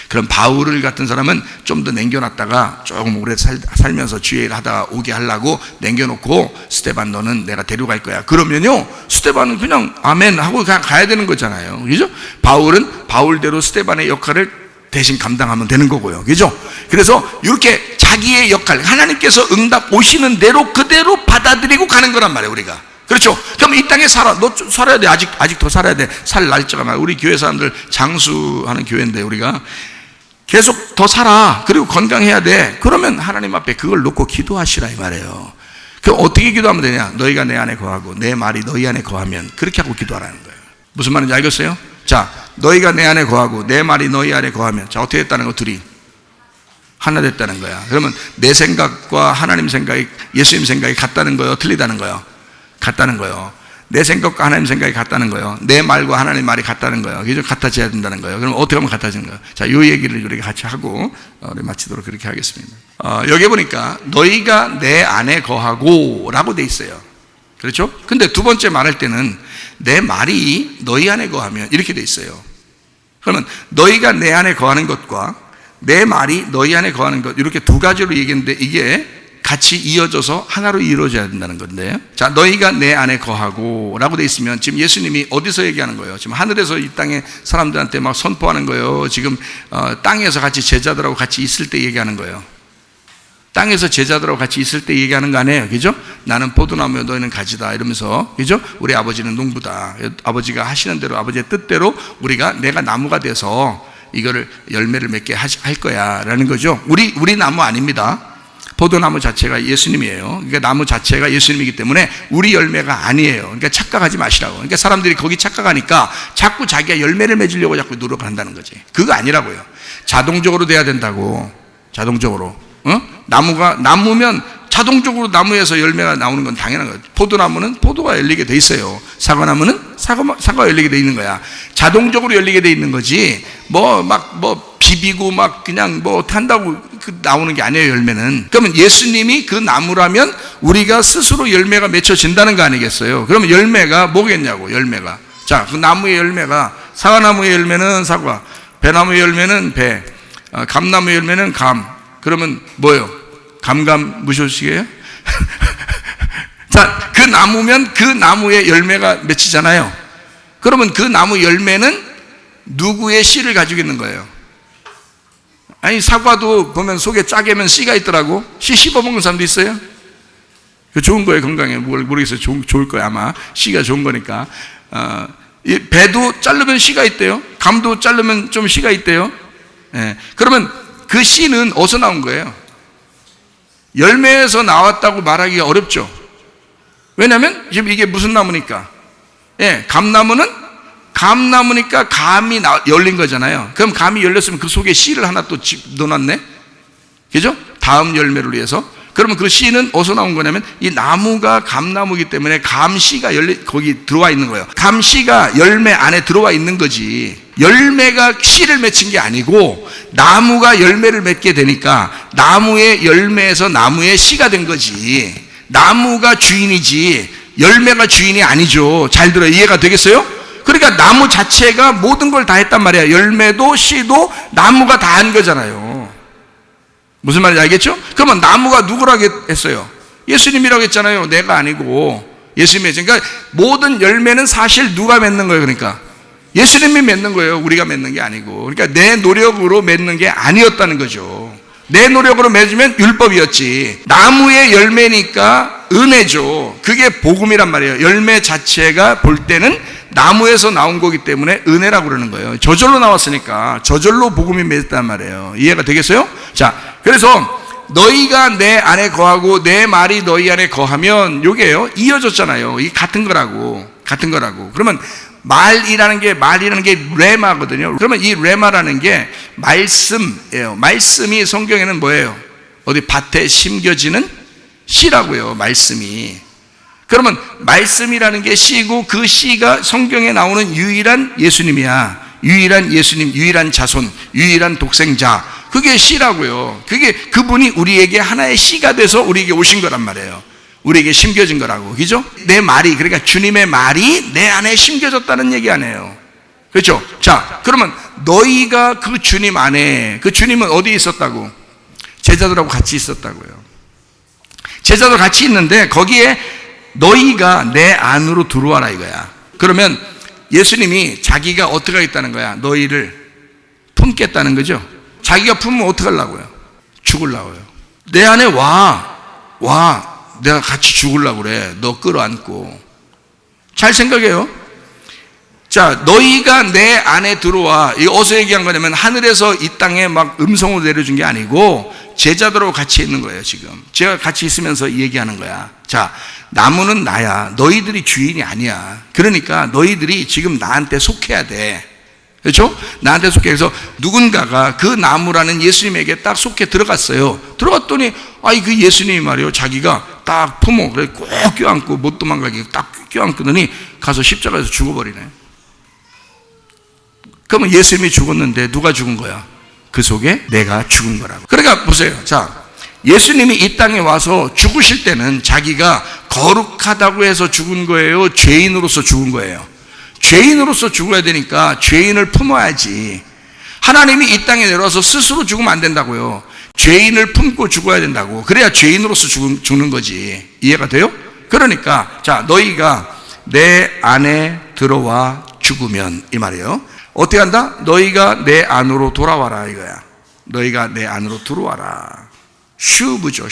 그럼 바울 같은 사람은 좀 더 남겨놨다가 조금 오래 살면서 주의 일 하다가 오게 하려고 남겨놓고, 스데반 너는 내가 데리고 갈 거야. 그러면요, 스데반은 그냥 아멘 하고 그냥 가야 되는 거잖아요. 그죠? 바울은 바울대로 스데반의 역할을 대신 감당하면 되는 거고요. 그죠? 그래서 이렇게 자기의 역할, 하나님께서 응답 오시는 대로 그대로 받아들이고 가는 거란 말이에요, 우리가. 그렇죠? 그럼 이 땅에 너 살아야 돼. 아직 더 살아야 돼. 살 날짜가 많아. 우리 교회 사람들 장수하는 교회인데 우리가 계속 더 살아. 그리고 건강해야 돼. 그러면 하나님 앞에 그걸 놓고 기도하시라 이 말이에요. 그럼 어떻게 기도하면 되냐? 너희가 내 안에 거하고 내 말이 너희 안에 거하면, 그렇게 하고 기도하라는 거예요. 무슨 말인지 알겠어요? 자, 너희가 내 안에 거하고 내 말이 너희 안에 거하면, 자, 어떻게 됐다는 거? 둘이 하나 됐다는 거야. 그러면 내 생각과 하나님 생각이, 예수님 생각이 같다는 거예요? 틀리다는 거예요? 같다는 거예요. 내 생각과 하나님 생각이 같다는 거예요. 내 말과 하나님 말이 같다는 거예요. 그게 좀 같아져야 된다는 거예요. 그럼 어떻게 하면 같아지는 거예요? 자, 이 얘기를 우리가 같이 하고 우리 마치도록 그렇게 하겠습니다. 여기 보니까 너희가 내 안에 거하고 라고 돼 있어요. 그렇죠? 근데 두 번째 말할 때는 내 말이 너희 안에 거하면 이렇게 돼 있어요. 그러면 너희가 내 안에 거하는 것과 내 말이 너희 안에 거하는 것, 이렇게 두 가지로 얘기했는데 이게 같이 이어져서 하나로 이루어져야 된다는 건데요. 자, 너희가 내 안에 거하고 라고 돼 있으면 지금 예수님이 어디서 얘기하는 거예요? 지금 하늘에서 이 땅에 사람들한테 막 선포하는 거예요. 지금 땅에서 같이 제자들하고 같이 있을 때 얘기하는 거예요. 땅에서 제자들하고 같이 있을 때 얘기하는 거 아니에요? 그죠? 나는 포도나무요 너희는 가지다 이러면서, 그죠? 우리 아버지는 농부다. 아버지가 하시는 대로, 아버지의 뜻대로 우리가, 내가 나무가 돼서 이거를 열매를 맺게 할 거야 라는 거죠. 우리 나무 아닙니다. 포도나무 자체가 예수님이에요. 그러니까 나무 자체가 예수님이기 때문에 우리 열매가 아니에요. 그러니까 착각하지 마시라고. 그러니까 사람들이 거기 착각하니까 자꾸 자기가 열매를 맺으려고 자꾸 노력을 한다는 거지. 그거 아니라고요. 자동적으로 돼야 된다고. 자동적으로. 나무면 자동적으로 나무에서 열매가 나오는 건 당연한 거예요. 포도나무는 포도가 열리게 돼 있어요. 사과나무는 사과가 열리게 돼 있는 거야. 자동적으로 열리게 돼 있는 거지. 비비고 그냥 한다고 나오는 게 아니에요, 열매는. 그러면 예수님이 그 나무라면 우리가 스스로 열매가 맺혀진다는 거 아니겠어요? 그러면 열매가 뭐겠냐고, 열매가. 자, 그 나무의 열매가, 사과나무의 열매는 사과, 배나무의 열매는 배, 감나무의 열매는 감, 그러면 뭐예요? 감감무소식이에요? 자, 그 나무면 그 나무의 열매가 맺히잖아요. 그러면 그 나무 열매는 누구의 씨를 가지고 있는 거예요? 아니, 사과도 보면 속에 짜게면 씨가 있더라고. 씨 씹어먹는 사람도 있어요. 좋은 거예요, 건강에. 모르겠어요. 좋을 거예요, 아마. 씨가 좋은 거니까. 배도 자르면 씨가 있대요. 감도 자르면 좀 씨가 있대요. 예. 그러면 그 씨는 어디서 나온 거예요? 열매에서 나왔다고 말하기가 어렵죠. 왜냐하면 지금 이게 무슨 나무니까? 예, 감나무니까 감이 열린 거잖아요. 그럼 감이 열렸으면 그 속에 씨를 하나 또 넣어놨네? 그죠? 다음 열매를 위해서. 그러면 그 씨는 어디서 나온 거냐면 이 나무가 감나무이기 때문에 감씨가 거기 들어와 있는 거예요. 감씨가 열매 안에 들어와 있는 거지. 열매가 씨를 맺힌 게 아니고 나무가 열매를 맺게 되니까 나무의 열매에서 나무의 씨가 된 거지. 나무가 주인이지 열매가 주인이 아니죠. 잘 들어요. 이해가 되겠어요? 그러니까 나무 자체가 모든 걸 다 했단 말이야. 열매도 씨도 나무가 다 한 거잖아요. 무슨 말인지 알겠죠? 그러면 나무가 누구라고 했어요? 예수님이라고 했잖아요. 내가 아니고 예수님이. 그러니까 모든 열매는 사실 누가 맺는 거예요? 그러니까 예수님이 맺는 거예요. 우리가 맺는 게 아니고. 그러니까 내 노력으로 맺는 게 아니었다는 거죠. 내 노력으로 맺으면 율법이었지. 나무의 열매니까 은혜죠. 그게 복음이란 말이에요. 열매 자체가 볼 때는 나무에서 나온 거기 때문에 은혜라고 그러는 거예요. 저절로 나왔으니까 저절로 복음이 맺었단 말이에요. 이해가 되겠어요? 자, 그래서 너희가 내 안에 거하고 내 말이 너희 안에 거하면 요게요, 이어졌잖아요. 이 같은 거라고. 그러면 말이라는 게 레마거든요. 그러면 이 레마라는 게 말씀이에요. 말씀이 성경에는 뭐예요? 어디 밭에 심겨지는 씨라고요. 말씀이. 그러면 말씀이라는 게 씨고 그 씨가 성경에 나오는 유일한 예수님이야. 유일한 예수님, 유일한 자손, 유일한 독생자. 그게 씨라고요. 그분이 우리에게 하나의 씨가 돼서 우리에게 오신 거란 말이에요. 우리에게 심겨진 거라고. 그죠? 내 말이, 그러니까 주님의 말이 내 안에 심겨졌다는 얘기 아니에요. 그렇죠? 자, 그러면 너희가 그 주님 안에, 그 주님은 어디에 있었다고? 제자들하고 같이 있었다고요. 제자들 같이 있는데 거기에 너희가 내 안으로 들어와라 이거야. 그러면 예수님이 자기가 어떻게 하겠다는 거야? 너희를 품겠다는 거죠. 자기가 품으면 어떻게 하려고요? 죽으려고요. 내 안에 와. 내가 같이 죽으려고 그래. 너 끌어안고. 잘 생각해요. 자, 너희가 내 안에 들어와. 이거 어디서 얘기한 거냐면 하늘에서 이 땅에 막 음성으로 내려준 게 아니고 제자들하고 같이 있는 거예요. 지금 제가 같이 있으면서 얘기하는 거야. 자, 나무는 나야. 너희들이 주인이 아니야. 그러니까 너희들이 지금 나한테 속해야 돼. 그렇죠? 나한테 속해. 그래서 누군가가 그 나무라는 예수님에게 딱 속해 들어갔어요. 들어갔더니 그 예수님이 말이에요. 자기가 딱 품어. 그래 꼭 껴안고 못 도망가게 딱 껴안고더니 가서 십자가에서 죽어버리네. 그러면 예수님이 죽었는데 누가 죽은 거야? 그 속에 내가 죽은 거라고. 그러니까 보세요. 자, 예수님이 이 땅에 와서 죽으실 때는 자기가 거룩하다고 해서 죽은 거예요? 죄인으로서 죽은 거예요? 죄인으로서 죽어야 되니까 죄인을 품어야지. 하나님이 이 땅에 내려와서 스스로 죽으면 안 된다고요. 죄인을 품고 죽어야 된다고. 그래야 죄인으로서 죽는 거지. 이해가 돼요? 그러니까 자, 너희가 내 안에 들어와 죽으면 이 말이에요. 어떻게 한다? 너희가 내 안으로 돌아와라 이거야. 너희가 내 안으로 들어와라. 슈브죠.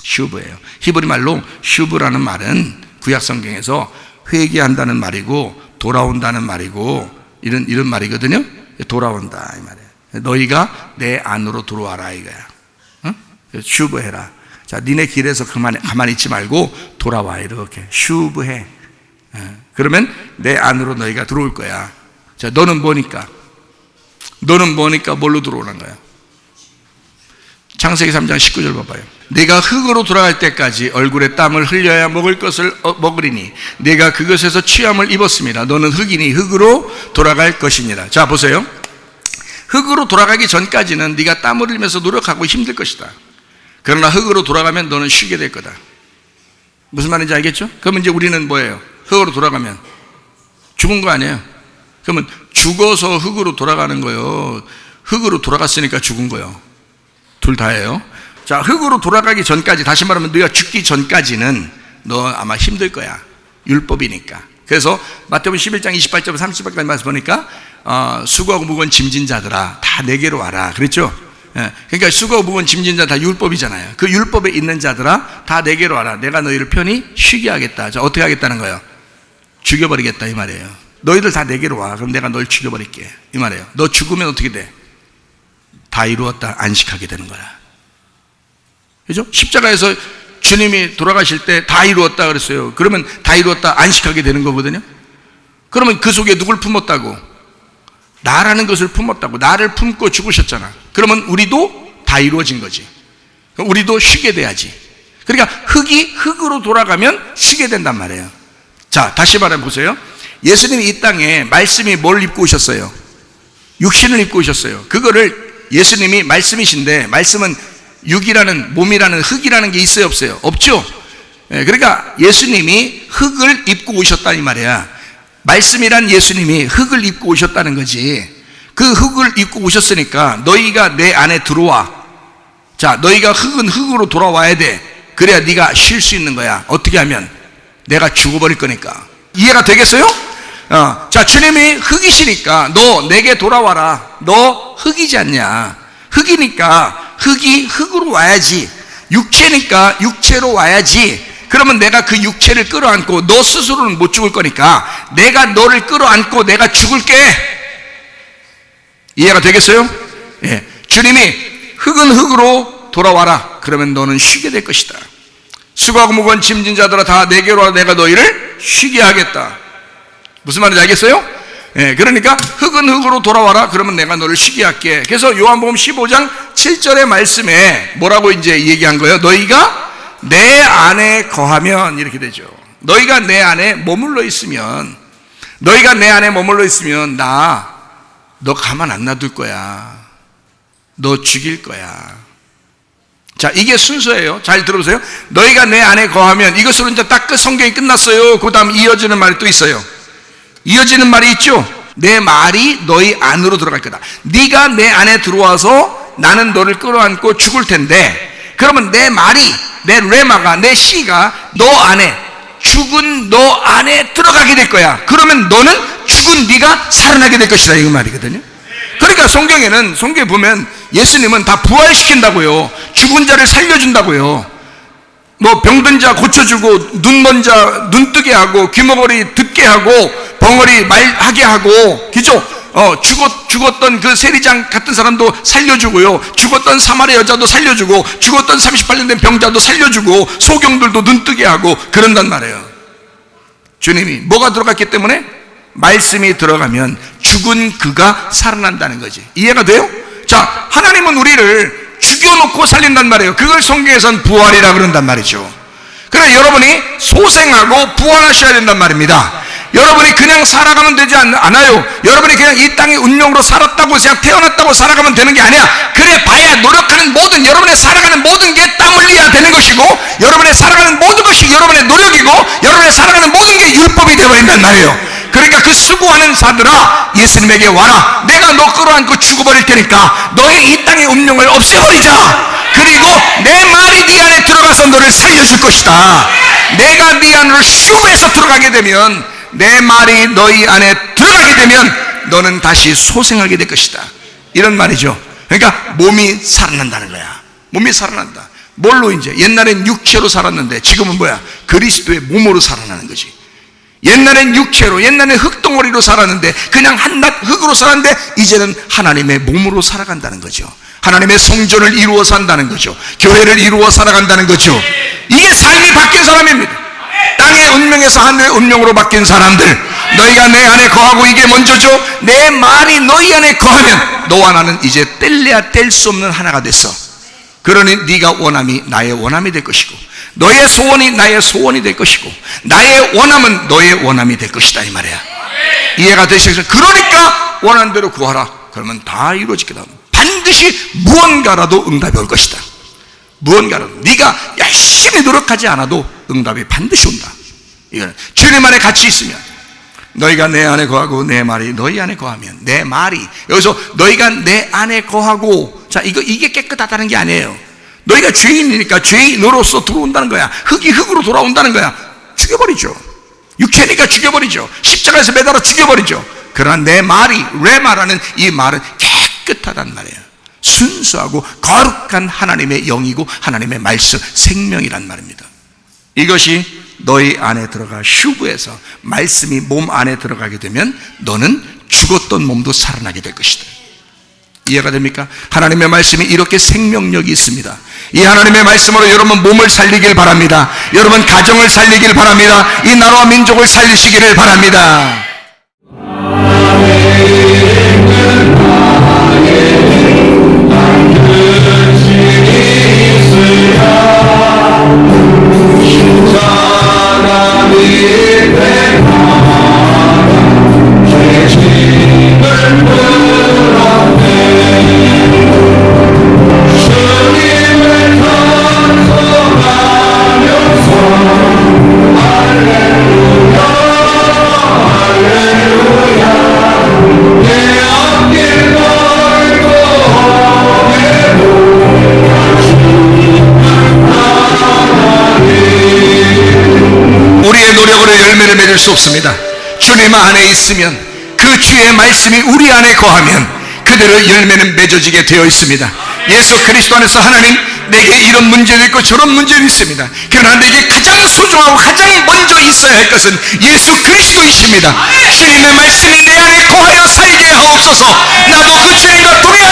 슈브예요. 히브리 말로 슈브라는 말은 구약 성경에서 회개한다는 말이고 돌아온다는 말이고 이런 말이거든요. 돌아온다 이 말이에요. 너희가 내 안으로 들어와라 이거야. 응? 슈브해라. 자, 니네 길에서 가만히 있지 말고 돌아와 이렇게 슈브해. 그러면 내 안으로 너희가 들어올 거야. 자, 너는 뭐니까 뭘로 들어오는 거야? 창세기 3장 19절 봐봐요. 내가 흙으로 돌아갈 때까지 얼굴에 땀을 흘려야 먹을 것을 먹으리니 내가 그것에서 취함을 입었습니다. 너는 흙이니 흙으로 돌아갈 것이니라. 자, 보세요. 흙으로 돌아가기 전까지는 네가 땀을 흘리면서 노력하고 힘들 것이다. 그러나 흙으로 돌아가면 너는 쉬게 될 거다. 무슨 말인지 알겠죠? 그러면 이제 우리는 뭐예요? 흙으로 돌아가면 죽은 거 아니에요? 그러면 죽어서 흙으로 돌아가는 거예요? 흙으로 돌아갔으니까 죽은 거예요? 둘 다예요. 자, 흙으로 돌아가기 전까지, 다시 말하면 너희가 죽기 전까지는 너 아마 힘들 거야. 율법이니까. 그래서 마태복음 11장 28절 30절까지 말씀 보니까 수고하고 무거운 짐진 자들아 다 내게로 와라 그랬죠. 그러니까 수고하고 무거운 짐진 자 다 율법이잖아요. 그 율법에 있는 자들아 다 내게로 와라. 내가 너희를 편히 쉬게 하겠다. 자, 어떻게 하겠다는 거예요? 죽여버리겠다 이 말이에요. 너희들 다 내게로 와. 그럼 내가 널 죽여버릴게 이 말이에요. 너 죽으면 어떻게 돼? 다 이루었다 안식하게 되는 거야. 그죠? 십자가에서 주님이 돌아가실 때 다 이루었다 그랬어요. 그러면 다 이루었다 안식하게 되는 거거든요. 그러면 그 속에 누굴 품었다고? 나라는 것을 품었다고. 나를 품고 죽으셨잖아. 그러면 우리도 다 이루어진 거지. 우리도 쉬게 돼야지. 그러니까 흙이 흙으로 돌아가면 쉬게 된단 말이에요. 자, 다시 말해 보세요. 예수님이 이 땅에 말씀이 뭘 입고 오셨어요? 육신을 입고 오셨어요. 그거를 예수님이 말씀이신데, 말씀은 육이라는, 몸이라는, 흙이라는 게 있어요 없어요? 없죠. 그러니까 예수님이 흙을 입고 오셨다 이 말이야. 말씀이란 예수님이 흙을 입고 오셨다는 거지. 그 흙을 입고 오셨으니까 너희가 내 안에 들어와. 자, 너희가 흙은 흙으로 돌아와야 돼. 그래야 네가 쉴 수 있는 거야. 어떻게 하면? 내가 죽어버릴 거니까. 이해가 되겠어요? 자, 주님이 흙이시니까 너 내게 돌아와라. 너 흙이지 않냐? 흙이니까 흙이 흙으로 와야지. 육체니까 육체로 와야지. 그러면 내가 그 육체를 끌어안고, 너 스스로는 못 죽을 거니까 내가 너를 끌어안고 내가 죽을게. 이해가 되겠어요? 예. 주님이 흙은 흙으로 돌아와라. 그러면 너는 쉬게 될 것이다. 수고하고 무거운 짐진 자들아 다 내게로 와. 내가 너희를 쉬게 하겠다. 무슨 말인지 알겠어요? 예, 그러니까 흙은 흙으로 돌아와라. 그러면 내가 너를 쉬게 할게. 그래서 요한복음 15장 7절의 말씀에 뭐라고 이제 얘기한 거예요? 너희가 내 안에 거하면, 이렇게 되죠. 너희가 내 안에 머물러 있으면, 너희가 내 안에 머물러 있으면 너 가만 안 놔둘 거야. 너 죽일 거야. 자, 이게 순서예요. 잘 들어보세요. 너희가 내 안에 거하면, 이것으로 이제 딱 성경이 끝났어요. 그 다음 이어지는 말이 또 있어요. 이어지는 말이 있죠. 내 말이 너희 안으로 들어갈 거다. 네가 내 안에 들어와서 나는 너를 끌어안고 죽을 텐데, 그러면 내 말이, 내 레마가, 내 시가 너 안에, 죽은 너 안에 들어가게 될 거야. 그러면 너는 죽은 네가 살아나게 될 것이다, 이 말이거든요. 그러니까 성경에 보면 예수님은 다 부활시킨다고요. 죽은 자를 살려준다고요. 뭐 병든 자 고쳐주고, 눈먼 자 눈뜨게 하고, 귀머거리 듣게 하고, 벙어리 말하게 하고, 그죠? 죽었던 그 세리장 같은 사람도 살려주고요. 죽었던 사마리아 여자도 살려주고, 죽었던 38년 된 병자도 살려주고, 소경들도 눈뜨게 하고 그런단 말이에요. 주님이 뭐가 들어갔기 때문에? 말씀이 들어가면 죽은 그가 살아난다는 거지. 이해가 돼요? 자, 하나님은 우리를 죽여놓고 살린단 말이에요. 그걸 성경에서는 부활이라 그런단 말이죠. 그래서 여러분이 소생하고 부활하셔야 된단 말입니다. 여러분이 그냥 살아가면 되지 않아요. 여러분이 그냥 이 땅의 운명으로 살았다고, 그냥 태어났다고 살아가면 되는 게 아니야. 그래 봐야 노력하는 모든, 여러분의 살아가는 모든 게 땀 흘려야 되는 것이고, 여러분의 살아가는 모든 것이 여러분의 노력이고, 여러분의 살아가는 모든 게 율법이 되어버린단 말이에요. 그러니까 그 수고하는 자들아 예수님에게 와라. 내가 너 끌어안고 죽어버릴 테니까 너의 이 땅의 운명을 없애버리자. 그리고 내 말이 네 안에 들어가서 너를 살려줄 것이다. 내가 네 안으로 슈에서 들어가게 되면, 내 말이 너희 안에 들어가게 되면 너는 다시 소생하게 될 것이다. 이런 말이죠. 그러니까 몸이 살아난다는 거야. 몸이 살아난다. 뭘로? 이제 옛날엔 육체로 살았는데 지금은 뭐야? 그리스도의 몸으로 살아나는 거지. 옛날엔 육체로, 옛날엔 흙덩어리로 살았는데, 그냥 한낱 흙으로 살았는데 이제는 하나님의 몸으로 살아간다는 거죠. 하나님의 성전을 이루어 산다는 거죠. 교회를 이루어 살아간다는 거죠. 이게 삶이 바뀐 사람입니다. 땅의 운명에서 하늘의 운명으로 바뀐 사람들. 너희가 내 안에 거하고, 이게 먼저죠. 내 말이 너희 안에 거하면 너와 나는 이제 뗄래야 뗄 수 없는 하나가 됐어. 그러니 네가 원함이 나의 원함이 될 것이고, 너의 소원이 나의 소원이 될 것이고, 나의 원함은 너의 원함이 될 것이다, 이 말이야. 이해가 되시겠어요? 그러니까 원하는 대로 구하라. 그러면 다 이루어지게 되면 반드시 무언가라도 응답이 올 것이다. 무언가라도. 네가 열심히 노력하지 않아도 응답이 반드시 온다. 이거는 주님 안에 같이 있으면, 너희가 내 안에 거하고 내 말이 너희 안에 거하면, 내 말이, 여기서 너희가 내 안에 거하고, 자, 이게 깨끗하다는 게 아니에요. 너희가 죄인이니까 죄인으로서 들어온다는 거야. 흙이 흙으로 돌아온다는 거야. 죽여버리죠. 육체니까 죽여버리죠. 십자가에서 매달아 죽여버리죠. 그러나 내 말이, 레마라는 이 말은 깨끗하단 말이에요. 순수하고 거룩한 하나님의 영이고 하나님의 말씀, 생명이란 말입니다. 이것이 너희 안에 들어가 슈브에서 말씀이 몸 안에 들어가게 되면 너는 죽었던 몸도 살아나게 될 것이다. 이해가 됩니까? 하나님의 말씀이 이렇게 생명력이 있습니다. 이 하나님의 말씀으로 여러분 몸을 살리길 바랍니다. 여러분 가정을 살리길 바랍니다. 이 나라와 민족을 살리시기를 바랍니다. 우리의 노력으로 열매를 맺을 수 없습니다. 주님 안에 있으면, 그 주의 말씀이 우리 안에 거하면 그대로 열매는 맺어지게 되어 있습니다. 예수 그리스도 안에서 하나님, 내게 이런 문제도 있고 저런 문제도 있습니다. 그러나 내게 가장 소중하고 가장 먼저 있어야 할 것은 예수 그리스도이십니다. 주님의 말씀이 내 안에 거하여 살게 하옵소서. 나도 그 주님과 동행